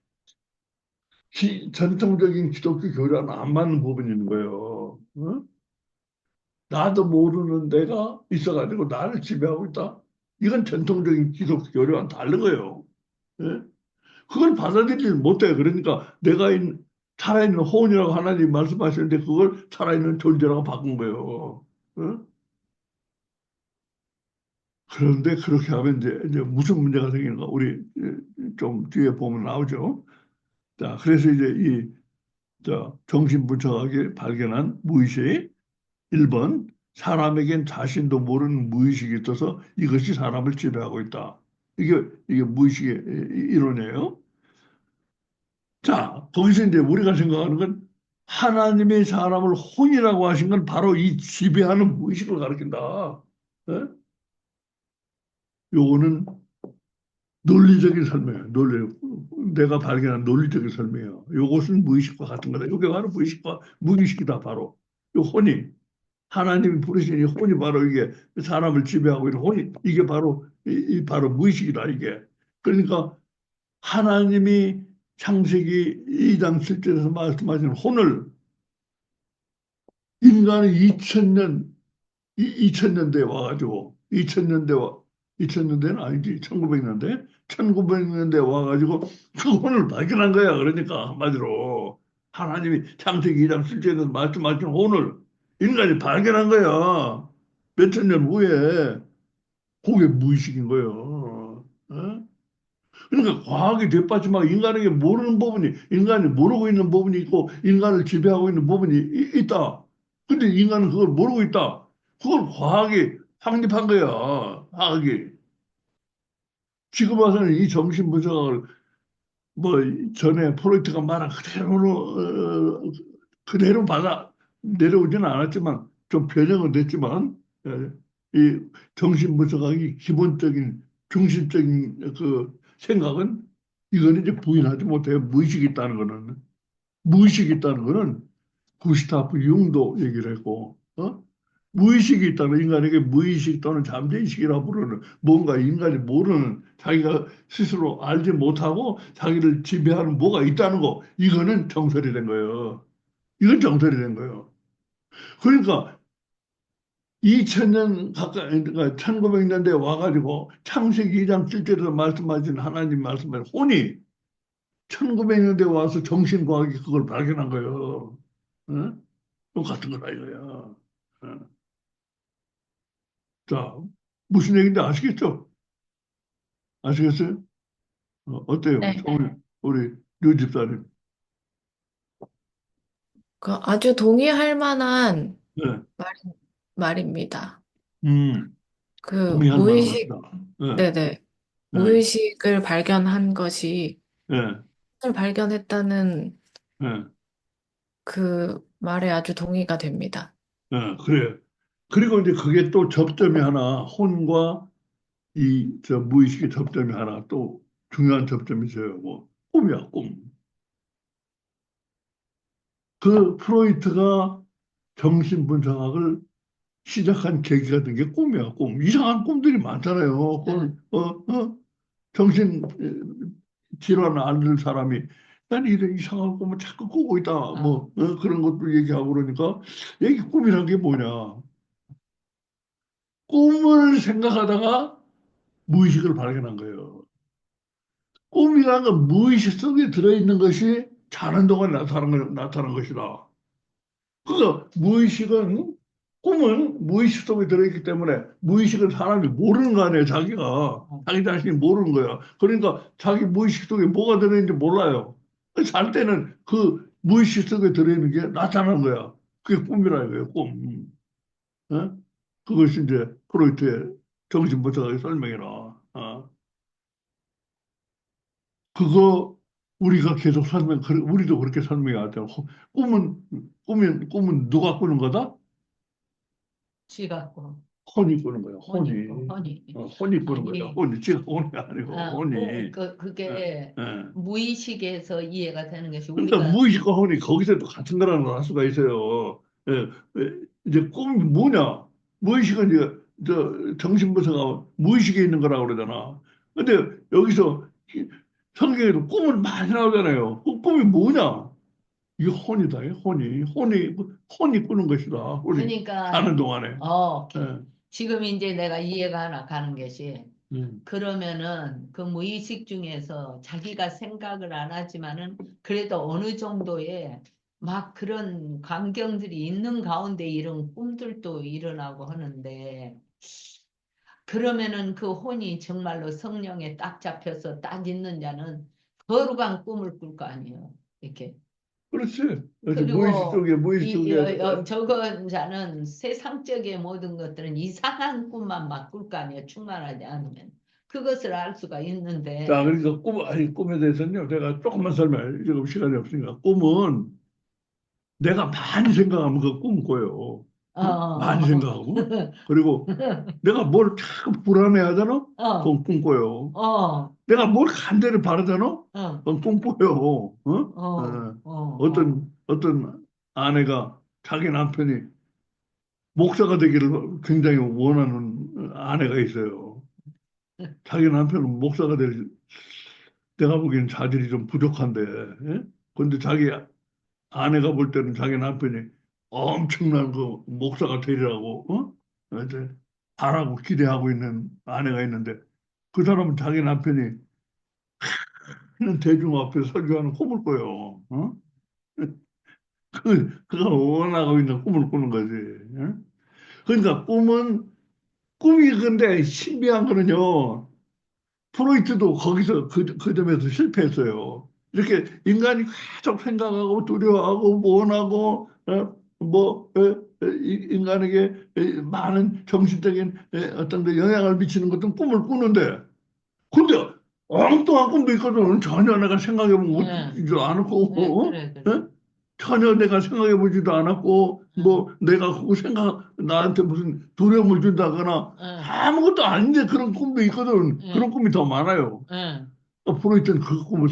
전통적인 기독교 교리와는 안 맞는 부분이 있는 거예요. 나도 모르는 내가 있어가지고 나를 지배하고 있다. 이건 전통적인 기독교 교리와는 다른 거예요. 예? 그걸 받아들이지 못해. 그러니까 살아있는 혼이라고 하나님 말씀하시는데 그걸 살아있는 존재라고 바꾼 거예요. 예? 그런데 그렇게 하면 이제 무슨 문제가 생기는가? 우리 좀 뒤에 보면 나오죠. 자, 그래서 이제 정신분석학이 발견한 무의식 1번 사람에겐 자신도 모르는 무의식이 있어서 이것이 사람을 지배하고 있다. 이게 무의식의 이론이에요. 자, 거기서 이제 우리가 생각하는 건 하나님의 사람을 혼이라고 하신 건 바로 이 지배하는 무의식을 가리킨다. 예? 요거는 논리적인 설명이에요. 내가 발견한 논리적인 설명이에요. 요것은 무의식과 같은 거다. 요게 바로 무의식과 무의식이다. 바로 요 혼이 하나님이 부르신 이 혼이 바로 이게 사람을 지배하고 있는 혼이 이게 바로 바로 무의식이다. 이게 그러니까 하나님이 창세기 2장 7절에서 말씀하신 혼을 인간은 2000년대에 와가지고 2000년대는 아니지 1900년대에 와가지고 그 혼을 발견한 거야. 그러니까 한마디로 하나님이 창세기 2장 7절에서 말씀하신 혼을 인간이 발견한 거야. 몇천 년 후에 그게 무의식인 거예요. 어? 그러니까 과학이 뒷받침하고 인간에게 모르는 부분이 인간이 모르고 있는 부분이 있고 인간을 지배하고 있는 부분이 있다. 근데 인간은 그걸 모르고 있다. 그걸 과학이 확립한 거야. 과학이. 지금 와서는 이 정신분석을 뭐 전에 프로이트가 말한 그대로 받아 내려오지는 않았지만 좀 변형은 됐지만 이 정신분석학이 기본적인 중심적인 그 생각은 이거는 이제 부인하지 못해요. 무의식이 있다는 거는 구스타프 융도 얘기를 했고 무의식이 있다는 인간에게 무의식 또는 잠재의식이라고 부르는 뭔가 인간이 모르는 자기가 스스로 알지 못하고 자기를 지배하는 뭐가 있다는 거 이거는 정설이 된 거예요. 이건 정설이 된 거예요. 그러니까 2000년 가까이 그러니까 1900년대에 와가지고 창세기 2장 7절에서 말씀하신 하나님 말씀하신 혼이 1900년대에 와서 정신과학이 그걸 발견한 거예요. 어? 똑같은 거다 이거야. 어. 자, 무슨 얘기인지 아시겠죠? 아시겠어요? 어때요? 네. 우리 류 집사님. 그 아주 동의할 만한 네. 말, 말입니다. 음, 그 동의할 무의식, 만합니다. 네, 네네. 네, 무의식을 발견한 것이 네, 을 발견했다는 네, 그 말에 아주 동의가 됩니다. 네, 그래요. 그리고 이제 그게 또 접점이 하나, 혼과 저 무의식의 접점이 하나 또 중요한 접점이 있어요. 뭐, 꿈이야, 꿈. 그 프로이트가 정신분석학을 시작한 계기가 된 게 꿈이야, 꿈. 이상한 꿈들이 많잖아요. 정신 질환 앓는 사람이 난 이런 이상한 꿈을 자꾸 꾸고 있다. 뭐 그런 것도 얘기하고 그러니까 얘기 꿈이란 게 뭐냐. 꿈을 생각하다가 무의식을 발견한 거예요. 꿈이란 건 무의식 속에 들어있는 것이 자는 동안 나타나는 것이다. 그러니까 꿈은 무의식 속에 들어있기 때문에 무의식은 사람이 모르는 거 아니에요, 자기가. 자기 자신이 모르는 거야. 그러니까 자기 무의식 속에 뭐가 들어있는지 몰라요. 잘 때는 그 무의식 속에 들어있는 게 나타나는 거야. 그게 꿈이라 이거예요, 꿈. 어? 그것이 이제 프로이트의 정신분석학의 설명이라. 그거 우리가 계속 우리도 그렇게 설명해야 돼요. 꿈은 누가 꾸는 거다? 쥐 같고 혼이 꾸는 거예요. 혼이 혼이. 있고 혼이. 혼이 꾸는 거죠. 아니 혼이. 지가 혼이 아니고 혼이. 그게 예, 예. 무의식에서 이해가 되는 것이 그러니까 우리가 무의식과 혼이 거기서도 같은 거라는 걸 알 수가 있어요. 예, 이제 꿈이 뭐냐? 무의식은 이제 정신분석하고 무의식에 있는 거라고 그러잖아. 근데 여기서 성경에도 꿈을 많이 나오잖아요. 그 꿈이 뭐냐? 이게 혼이다. 이 혼이 꾸는 것이다. 우리 그러니까 사는 동안에. 예. 지금 이제 내가 이해가 하나 가는 것이 음. 그러면은 그 무의식 중에서 자기가 생각을 안 하지만은 그래도 어느 정도의 막 그런 광경들이 있는 가운데 이런 꿈들도 일어나고 하는데 그러면은 그 혼이 정말로 성령에 딱 잡혀서 딱 있는 자는 거룩한 꿈을 꿀 거 아니에요. 이렇게. 그렇지. 그렇지. 그리고 무의식 속에. 적은 자는 세상적인 모든 것들은 이상한 꿈만 막 꿀 거 아니에요. 충만하지 않으면. 그것을 알 수가 있는데, 자, 그러니까 꿈에 대해서는요, 제가 조금만 설명해. 지금 시간이 없으니까. 꿈은 내가 많이 생각하면 그 꿈 꿔요. 응? 많이 어, 생각하고. 그리고 내가 뭘 자꾸 불안해하잖아? 어, 그건 꿈 꿔요. 어, 내가 뭘 간절히 바라잖아? 어, 그건 꿈 꿔요. 어? 어, 어, 어, 어떤 아내가 자기 남편이 목사가 되기를 굉장히 원하는 아내가 있어요. 자기 남편은 목사가 될, 내가 보기엔 자질이 좀 부족한데, 예? 근데 자기 아내가 볼 때는 자기 남편이 엄청난 그 목사가 되리라고, 이제 바라고 기대하고 있는 아내가 있는데, 그 사람은 자기 남편이 는 대중 앞에 설교하는 꿈을 꿔요. 어? 그가 원하고 있는 꿈을 꾸는 거지. 예? 그러니까 꿈이 근데 신비한 거는요. 프로이트도 거기서 그 점에서 실패했어요. 이렇게 인간이 계속 생각하고 두려워하고 원하고 인간에게 많은 정신적인 어떤 그 영향을 미치는 것은 꿈을 꾸는데 근데 엉뚱한 꿈도 있거든. 전혀 내가 예, 생각해보지도 예, 않았고 그래, 그래. 전혀 내가 생각해보지도 않았고 응, 뭐 내가 그거 생각 나한테 무슨 두려움을 준다거나 응, 아무것도 아닌데 그런 꿈도 있거든. 그런 응, 꿈이 더 많아요. 응, 프로이트는 그 꿈을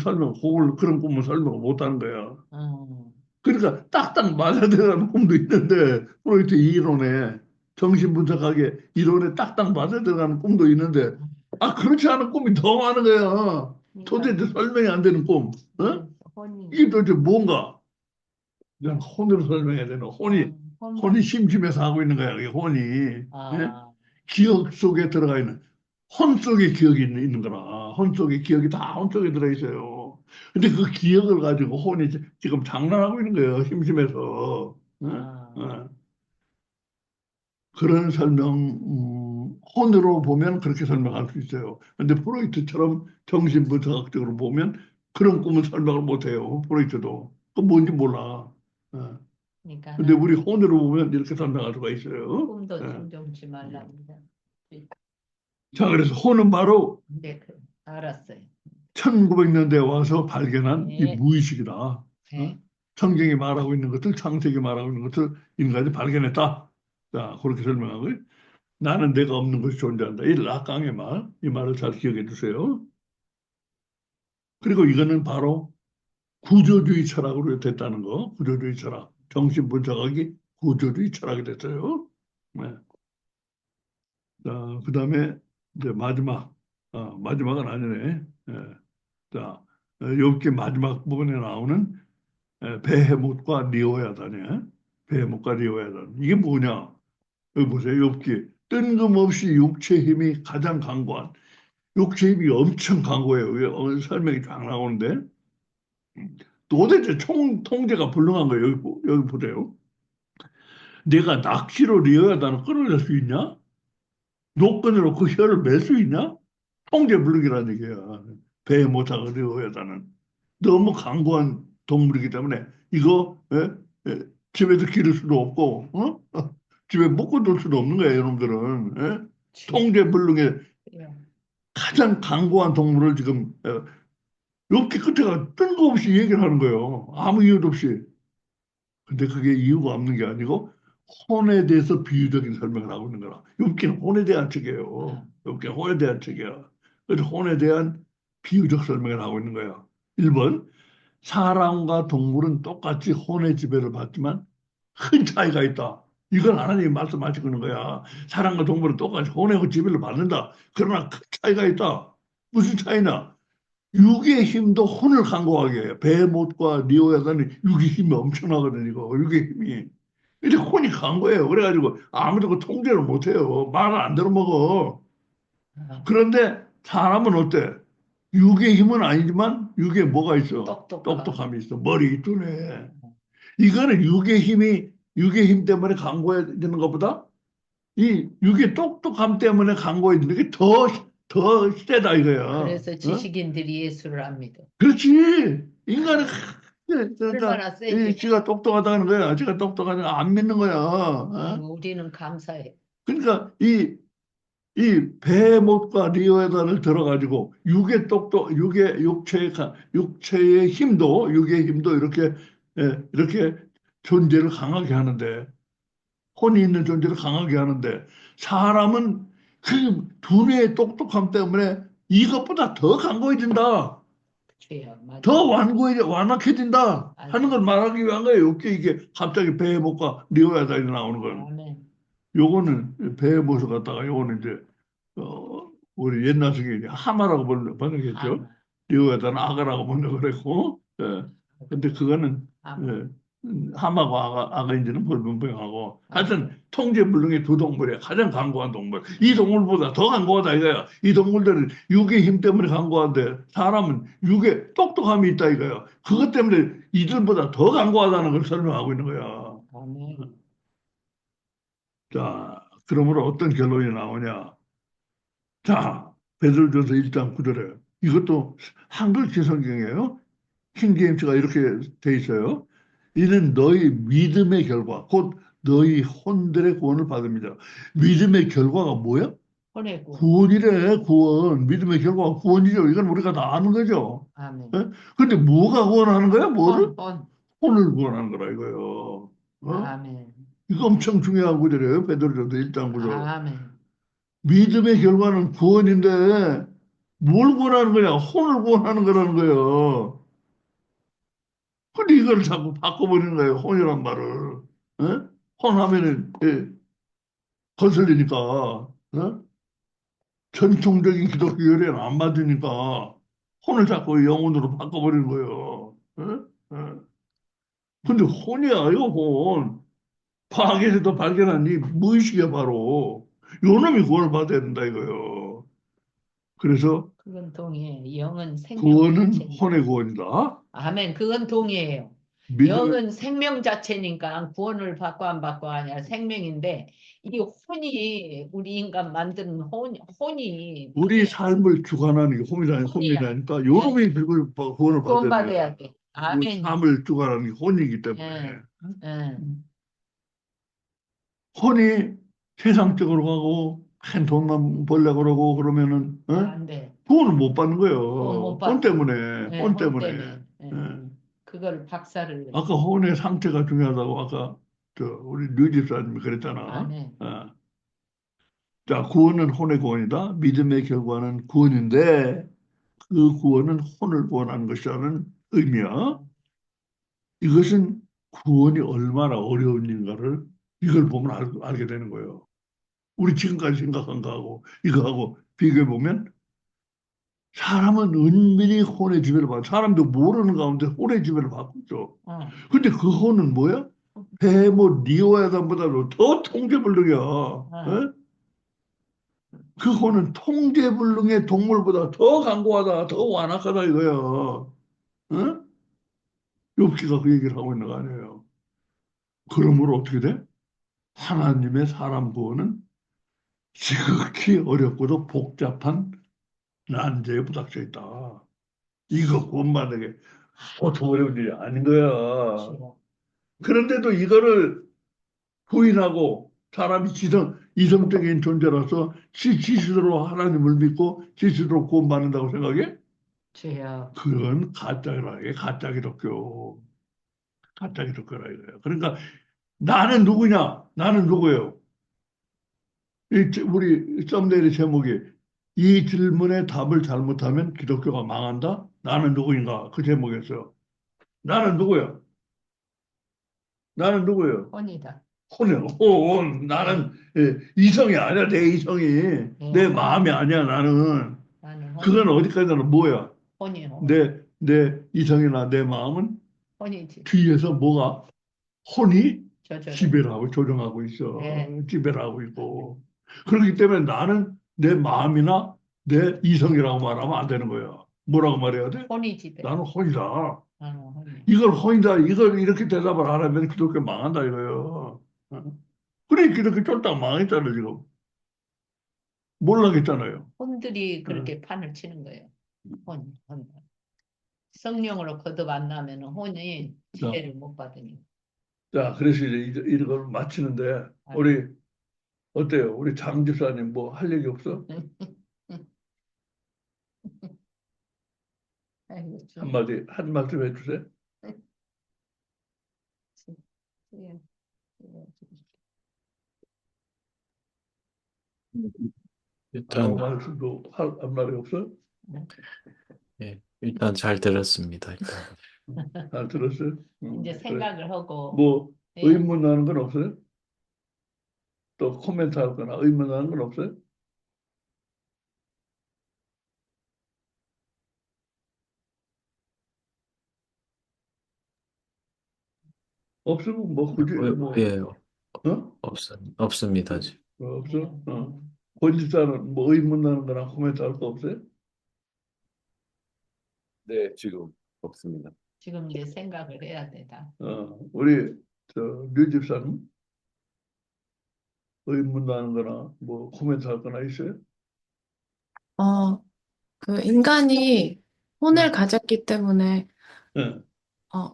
그런 꿈을 설명을 못하는 거야. 응, 그러니까 딱딱 맞아들어가는 꿈도 있는데 프로이트 이론에 정신분석학의 이론에 딱딱 맞아들어가는 꿈도 있는데 응. 그렇지 않은 꿈이 더 많은 거야. 그러니까, 도대체 설명이 안 되는 꿈. 어? 그래서 혼이, 이게 도대체 뭔가? 그냥 혼으로 설명해야 되는 혼이 혼만, 심심해서 하고 있는 거야. 이게 혼이. 예? 아, 기억 속에 들어가 있는 혼 속에 기억이 있는 거라. 혼 속에 기억이 다 혼 속에 들어 있어요. 근데 그 기억을 가지고 혼이 지금 장난하고 있는 거예요. 심심해서. 아, 그런 혼으로 보면 그렇게 설명할 수 있어요. 근데 프로이트처럼 정신분석학적으로 보면 그런 꿈은 설명을 못 해요. 프로이트도. 그 뭔지 몰라. 어. 근데 그러니까는 우리 혼으로 보면 이렇게 설명할 수가 있어요. 꿈도 어. 충동치 말랍니다. 자, 그래서 혼은 바로 네, 알았어요. 1900년대에 와서 발견한 이 네, 무의식이다. 네. 성경이 말하고 있는 것들, 창세기 말하고 있는 것들 인간이 발견했다. 자, 그렇게 설명하고요. 나는 내가 없는 것이 존재한다. 이 락강의 말, 이 말을 잘 기억해 두세요. 그리고 이거는 바로 구조주의 철학으로 됐다는 거, 구조주의 철학. 정신분석학이 구조주의 철학이 됐어요. 네. 자, 그 다음에 이제 마지막은 아니네. 예. 자, 욥기 마지막 부분에 나오는 베헤못과 리오야단이야. 베헤못과 리오야단. 이게 뭐냐? 여기 보세요. 욥기. 뜬금없이 육체 힘이 가장 강고한. 육체 힘이 엄청 강고해요. 설명이 쫙 나오는데 도대체 통제가 불능한 거예요. 여기 보세요. 내가 낚시로 리어야단을 끌어낼 수 있냐? 노끈으로 그 혀를 맬 수 있냐? 통제 불능이라는 얘기야. 배에 못하고 리어야단은 너무 강고한 동물이기 때문에 이거 집에서 기를 수도 없고 집에 묶어둘 수도 없는 거예요. 여러분들은 통제 불능의 그래요. 가장 강고한 동물을 지금 이렇게 끝에가 뜬금없이 얘기를 하는 거예요. 아무 이유도 없이. 근데 그게 이유가 없는 게 아니고 혼에 대해서 비유적인 설명을 하고 있는 거라. 욥기는 혼에 대한 책이에요. 아, 욥기는 혼에 대한 책이야. 그래서 혼에 대한 비유적 설명을 하고 있는 거야. 1번, 사람과 동물은 똑같이 혼의 지배를 받지만 큰 차이가 있다. 이건 하나님이 말씀하시고 있는 거야. 사람과 동물은 똑같이 혼의 지배를 받는다. 그러나 큰 차이가 있다. 무슨 차이냐? 육의 힘도 혼을 강고하게 해요. 베못과 리오야단이 육의 힘이 엄청나거든, 이거. 육의 힘이. 이제 혼이 강고해요. 그래가지고 아무도 그 통제를 못해요. 말을 안 들어먹어. 아, 그런데 사람은 어때? 육의 힘은 아니지만 육에 뭐가 있어? 똑똑함. 똑똑함이 있어. 머리 두뇌. 이거는 육의 힘 때문에 강고해야 되는 것보다 이 육의 똑똑함 때문에 강고해야 되는 게 더 세다 이거야. 그래서 어? 지식인들이 예수를 합니다. 그렇지. 인간은 그러니까 얼마나 세지? 지가 똑똑하다는 거야. 지가 똑똑하다는 안 믿는 거야. 어? 우리는 감사해. 그러니까 이 이 베헤못과 리오에단을 들어가지고 육의 똑똑, 육체의 힘도, 육의 힘도 이렇게 존재를 강하게 하는데, 혼이 있는 존재를 강하게 하는데, 사람은 그 두뇌의 똑똑함 때문에 이것보다 더 강고해진다. 주여, 맞아요. 더 완악해진다 하는 걸 말하기 위한 거예요. 이게 갑자기 베헤못과 리오에단이 나오는 건. 아멘. 요거는 베헤못을 갖다가 요거는 이제 우리 옛날 속에 이제 하마라고 번역했죠. 아멘. 리오에다는 아가라고 번역을 했고, 예. 근데 그거는 아멘. 예, 하마고 아가인지는 불분명하고, 하여튼 통제불능의 두 동물이 가장 강고한 동물. 이 동물보다 더 강고하다 이거야. 이 동물들은 육의 힘 때문에 강고한데 사람은 육의 똑똑함이 있다 이거야. 그것 때문에 이들보다 더 강고하다는 걸 설명하고 있는 거야. 아멘. 자, 그러므로 어떤 결론이 나오냐? 자, 베드로전서 1장 9절에 이것도 한글키 성경이에요. 킹제임스가 이렇게 돼 있어요. 이는 너희 믿음의 결과, 곧 너희 혼들의 구원을 받습니다. 믿음의 결과가 뭐야? 보내고. 구원이래, 구원. 믿음의 결과가 구원이죠. 이건 우리가 다 아는 거죠. 아멘. 예? 근데 뭐가 구원하는 거야? 뭐를? 혼. 혼을 구원하는 거라 이거예요. 어? 아멘. 이거 엄청 중요한 구절이에요. 베드로전서 1장 9절. 아멘. 믿음의 결과는 구원인데 뭘 구원하는 거냐? 혼을 구원하는 거라는 거예요. 근데 이걸 자꾸 바꿔버리는 거예요. 혼이란 말을. 예? 혼 하면은 거슬리니까. 전통적인 기독교 교리는 안 맞으니까 혼을 자꾸 영혼으로 바꿔버리는 거예요. 예? 예. 근데 혼이야, 이거 혼. 과학에서도 발견한 이 무의식이야, 바로. 요 놈이 구원을 받아야 된다, 이거요. 그래서 그건 동의해요. 영은 생명 구원은 자체니까. 혼의 구원이다. 아멘. 그건 동의해요. 믿음의 영은 생명 자체니까 구원을 받고 안 받고 아니라 생명인데 이 혼이 우리 인간 만드는 혼이 우리 삶을 주관하는 게 혼이야. 혼이라니까 요 놈이 구원을 받아야 구원받아야 돼. 돼. 우리 아멘. 삶을 주관하는 게 혼이기 때문에. 예. 예. 혼이 세상적으로 가고 큰 돈만 벌려고 그러고 그러면은 안 돼. 구원을 못 받는 구원 거예요. 못 혼 받아. 때문에. 예, 혼 혼 때문에. 때문에. 예. 예. 그걸 박살을 내. 아까 혼의 상태가 중요하다고 아까 우리 류 집사님이 그랬잖아. 아멘. 자, 구원은 혼의 구원이다. 믿음의 결과는 구원인데 그 구원은 혼을 구원하는 것이라는 의미야. 이것은 구원이 얼마나 어려운 일인가를 이걸 보면 알게 되는 거예요. 우리 지금까지 생각한 거하고 이거하고 비교해 보면 사람은 은밀히 혼의 지배를 받고 사람도 모르는 가운데 혼의 지배를 받고 있죠. 근데 그 혼은 뭐야? 베헤못 리오야단보다도 더 통제불능이야. 예? 그 혼은 통제불능의 동물보다 더 강고하다, 더 완악하다 이거야. 예? 욥기가 그 얘기를 하고 있는 거 아니에요. 그러므로 어떻게 돼? 하나님의 사람 구원은 지극히 어렵고도 복잡한 난제에 부닥쳐 있다. 이거 구원받는 게 보통 어려운 일이 아닌 거야. 그런데도 이거를 부인하고 사람이 이성적인 존재로서 지시대로 하나님을 믿고 지시대로 구원받는다고 생각해? 주여. 그건 가짜 기독교. 가짜 기독교라 이거예요. 그러니까 나는 누구냐? 나는 누구예요? 우리 썸네일의 제목이 이 질문에 답을 잘못하면 기독교가 망한다? 나는 누구인가? 그 제목이었어요. 나는 누구야? 나는 누구예요? 혼이다. 나는 이성이 아니야. 내 이성이. 내 마음이 아니야. 나는. 나는 그건 어디까지나 뭐야? 혼이 혼. 내 이성이나 내 마음은 혼이지. 뒤에서 뭐가 혼이 저절로. 지배를 하고 조정하고 있어. 네. 지배를 하고 있고. 그렇기 때문에 나는 내 마음이나 내 이성이라고 말하면 안 되는 거야. 뭐라고 말해야 돼? 혼이 지배. 나는 혼이다. 나는 혼이. 이걸 혼이다. 이걸 이렇게 대답을 안 하면 기독교 망한다 이거예요. 그래 기독교 쫄딱 망했잖아요 지금. 몰라겠잖아요. 혼들이 그렇게 판을 치는 거예요. 혼. 성령으로 거듭 안 나면 혼이 지혜를 못 받으니. 자, 그래서 이제 이걸 마치는데 우리 어때요? 우리 장 집사님 뭐 할 얘기 없어? 아이고, 한 말씀 해주세요. 예, 예. 아무 일단, 말씀도 한 말이 없어? 예, 일단 잘 들었습니다. 일단. 잘 들었어요? 이제 그래. 생각을 하고, 뭐 예. 의문하는 건 없어요? 또 코멘트 할 거나 의문하는 건 없어요? 없으면 뭐 굳이 뭐 예, 어? 없습니다. 지금. 없어? 예. 권 집사는 뭐 의문하는 거나 코멘트 할 거 없어요? 네, 지금 없습니다. 지금 이제 생각을 해야 되다. 우리 류 집사는 의문하는 거나 뭐 코멘트 할 거나 있어요? 어, 그 인간이 혼을 네. 가졌기 때문에 네.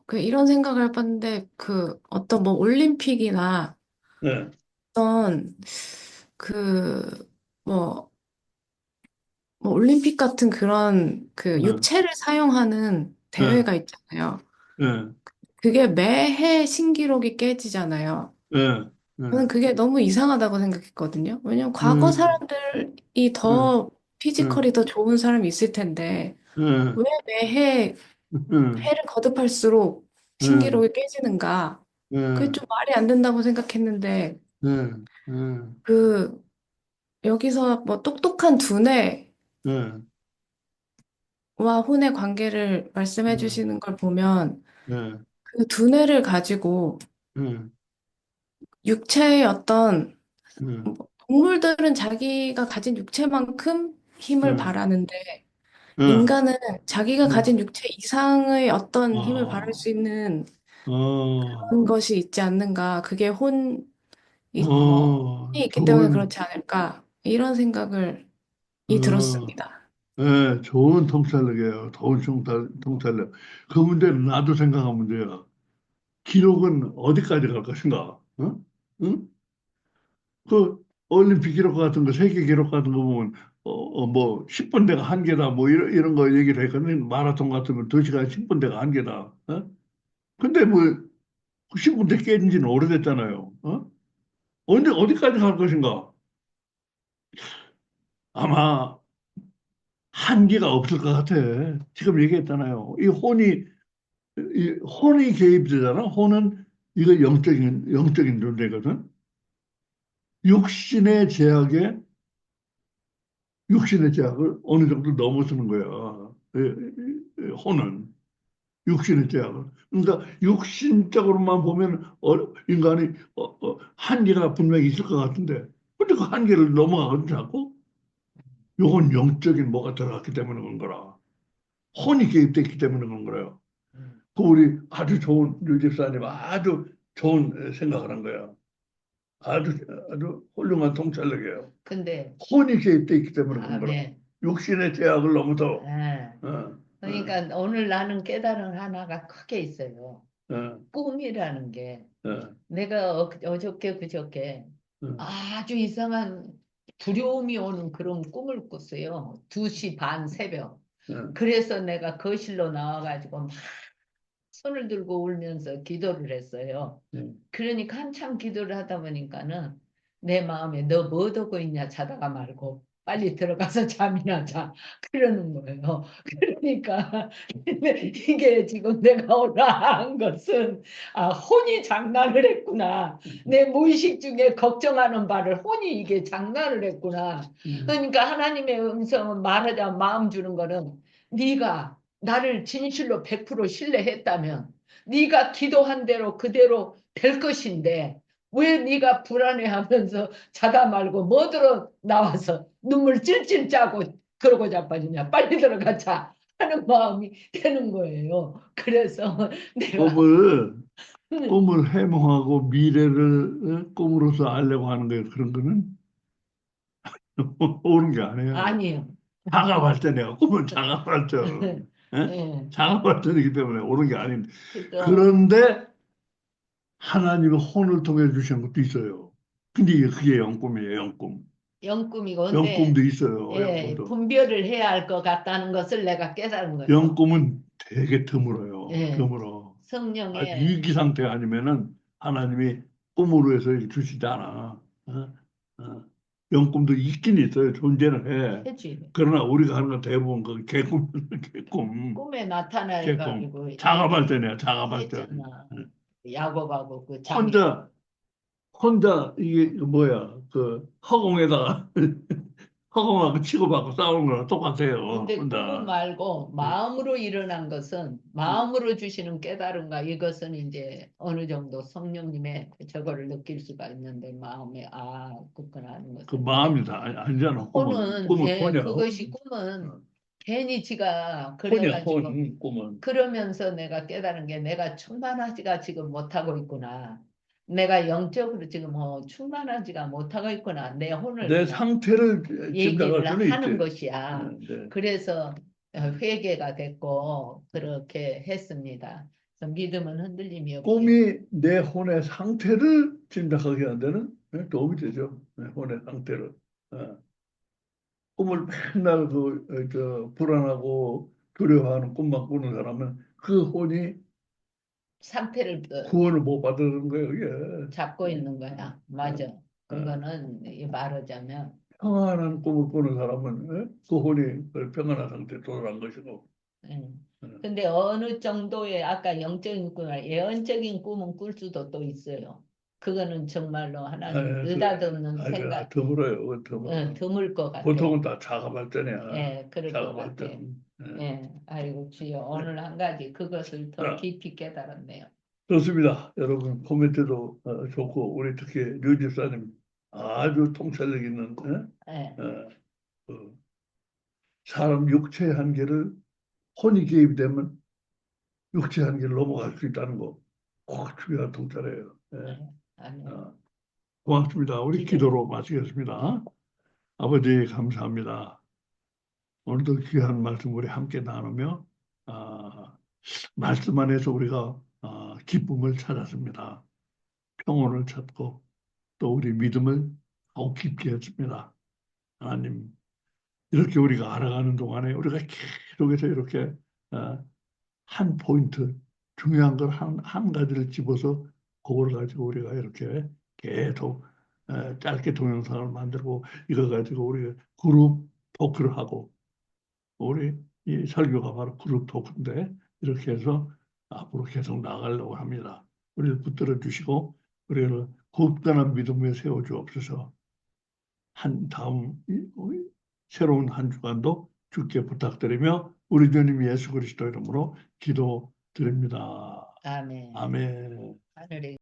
그 이런 생각을 해봤는데 그 어떤 뭐 올림픽이나 네. 어떤 그뭐 뭐 올림픽 같은 그런 그 네. 육체를 사용하는 네. 대회가 있잖아요. 네. 그게 매해 신기록이 깨지잖아요. 네. 네. 저는 그게 너무 이상하다고 생각했거든요. 왜냐면 과거 음. 사람들이 네. 더 네. 피지컬이 더 좋은 사람이 있을 텐데 네. 왜 매해 네. 해를 거듭할수록 네. 신기록이 깨지는가? 그게 네. 좀 말이 안 된다고 생각했는데 네. 네. 그 여기서 뭐 똑똑한 두뇌와 네. 혼의 관계를 말씀해 네. 주시는 걸 보면 네. 그 두뇌를 가지고 네. 육체의 어떤 네. 뭐 동물들은 자기가 가진 육체만큼 힘을 네. 발하는데 네. 인간은 자기가 네. 가진 육체 이상의 어떤 힘을 발할 어. 수 있는 어. 그런 것이 있지 않는가? 그게 혼이 있기 때문에 좋은, 그렇지 않을까? 이런 생각을 어, 들었습니다. 예, 좋은 통찰력이에요. 좋은 통찰력. 그 문제는 나도 생각한 문제야. 기록은 어디까지 갈 것인가? 어? 응? 그 올림픽 기록 같은 거, 세계 기록 같은 거 보면, 뭐, 10분대가 한계다, 뭐, 이런 거 얘기를 했거든. 마라톤 같으면 2시간 10분대가 한계다. 어? 근데 뭐, 10분대 깨진 지는 오래됐잖아요. 어디까지 갈 것인가? 아마 한계가 없을 것 같아. 지금 얘기했잖아요. 이 혼이 개입되잖아. 혼은 이거 영적인 존재거든. 육신의 제약에 육신의 제약을 어느 정도 넘어서는 거야. 혼은 육신의 제약을. 그러니까 육신적으로만 보면 인간이 한계가 분명히 있을 것 같은데, 근데 그 한계를 넘어가거든 자꾸. 요건 영적인 뭐가 들어갔기 때문에 그런 거라. 혼이 개입됐기 때문에 그런 거예요. 그 우리 아주 좋은 류 집사님 아주 좋은 생각을 한 거야. 아주 아주 훌륭한 통찰력이에요. 근데, 혼이 개입돼 있기 때문에 그런 거라. 아멘. 육신의 제약을 넘어서. 예. 어, 그러니까 오늘 나는 깨달은 하나가 크게 있어요. 어, 꿈이라는 게 어, 내가 어저께 그저께 어, 아주 이상한 두려움이 오는 그런 꿈을 꿨어요. 2시 반 새벽. 어, 그래서 내가 거실로 나와가지고 막 손을 들고 울면서 기도를 했어요. 어. 그러니까 한참 기도를 하다 보니까는 내 마음에 너 뭐 하고 있냐 자다가 말고 빨리 들어가서 잠이나 자 그러는 거예요. 그러니까 이게 지금 내가 오늘 한 것은 혼이 장난을 했구나. 내 무의식 중에 걱정하는 바를 혼이 이게 장난을 했구나. 그러니까 하나님의 음성은 말하자 마음 주는 거는 네가 나를 진실로 100% 신뢰했다면 네가 기도한 대로 그대로 될 것인데 왜 네가 불안해하면서 자다 말고 뭐들어 나와서 눈물 찔찔 짜고 그러고 자빠지냐 빨리 들어가자 하는 마음이 되는 거예요. 그래서 내가 꿈을 꿈을 해몽하고 미래를 꿈으로서 알려고 하는 거예요. 그런 거는 옳은 게 아니에요. 아니에요. 자가 발전이야. 꿈은 자가 발전. 예? 예. 자가 발전이기 때문에 옳은 게 아닌데. 그러니까 그런데 하나님의 혼을 통해 주신 것도 있어요. 근데 그게 영꿈이에요, 영꿈. 영꿈이고 근데 영꿈도 있어요, 예, 영꿈도. 분별을 해야 할 것 같다는 것을 내가 깨달은 거예요. 영꿈은 되게 드물어요, 예, 드물어. 아주 성령의 위기 상태 아니면은 하나님이 꿈으로 해서 주시지 않아. 영꿈도 있긴 있어요, 존재는 해. 해지. 그러나 우리가 하는 건 대부분 그 개꿈, 개꿈, 꿈에 나타나 개꿈. 가지고 자가발전이야, 자가발전. 얘기했잖아. 야곱하고 그 혼자 이게 뭐야 그 허공에다가 허공하고 치고받고 싸우는 거랑 똑같아요. 근데 꿈은 혼자. 말고 마음으로 일어난 것은 마음으로 주시는 깨달음과 이것은 이제 어느 정도 성령님의 저거를 느낄 수가 있는데 마음에 그렇구나 하는 그 것은 마음이 다 아니잖아. 꿈은 예, 혼이야. 그것이 꿈은 어. 괜히 지가 혼이야, 그래가지고 혼. 꿈은. 그러면서 내가 깨달은 게 내가 충만하지가 지금 못하고 있구나. 내가 영적으로 지금 충만하지가 못하고 있구나. 내 혼을 내 그냥 상태를 짐작할 얘기를 수는 하는 있지. 것이야. 네. 그래서 회개가 됐고 그렇게 했습니다. 그래서 믿음은 흔들림이 없게. 꿈이 내 혼의 상태를 짐작하게 하는 데는 도움이 되죠. 내 혼의 상태를. 어. 꿈을 맨날 불안하고 두려워하는 꿈만 꾸는 사람은 그 혼이 상태를 구원을 못 받는 거예요, 이게. 잡고 있는 거야. 맞아. 어. 그거는 말하자면 평안한 꿈을 꾸는 사람은 그 혼이 그 평안한 상태에 도달한 것이고. 근데 어느 정도의 아까 영적인 꿈이나 예언적인 꿈은 꿀 수도 또 있어요. 그거는 정말로 하나님 느닷없는 생각 드물어요, 드물어. 드물 것 같아. 보통은 다 자가 발전이야. 예, 그럴 자가 것 같아요. 발전. 예, 아이고 주여 오늘 한 가지 그것을 더 깊이 깨달았네요. 좋습니다. 여러분 코멘트도 좋고 우리 특히 류 집사님 아주 통찰력 있는 예, 사람 육체의 한계를 혼이 개입되면 육체의 한계를 넘어갈 수 있다는 거 꼭 중요한 통찰이에요. 아멘. 고맙습니다. 우리 기도해. 기도로 마치겠습니다. 아버지 감사합니다. 오늘도 귀한 말씀 우리 함께 나누며 말씀 안에서 우리가 기쁨을 찾았습니다. 평온을 찾고 또 우리 믿음을 더욱 깊게 했습니다. 하나님 이렇게 우리가 알아가는 동안에 우리가 계속해서 이렇게 한 포인트 중요한 걸 한 가지를 집어서 그걸 가지고 우리가 이렇게 계속 짧게 동영상을 만들고 이거 가지고 우리가 그룹 토크를 하고 우리 이 설교가 바로 그룹 토크인데 이렇게 해서 앞으로 계속 나가려고 합니다. 우리를 붙들어 주시고 우리를 굳건한 믿음에 세워 주옵소서. 새로운 한 주간도 주께 부탁드리며 우리 주님 예수 그리스도 이름으로 기도드립니다. 아멘. 아멘. 하늘에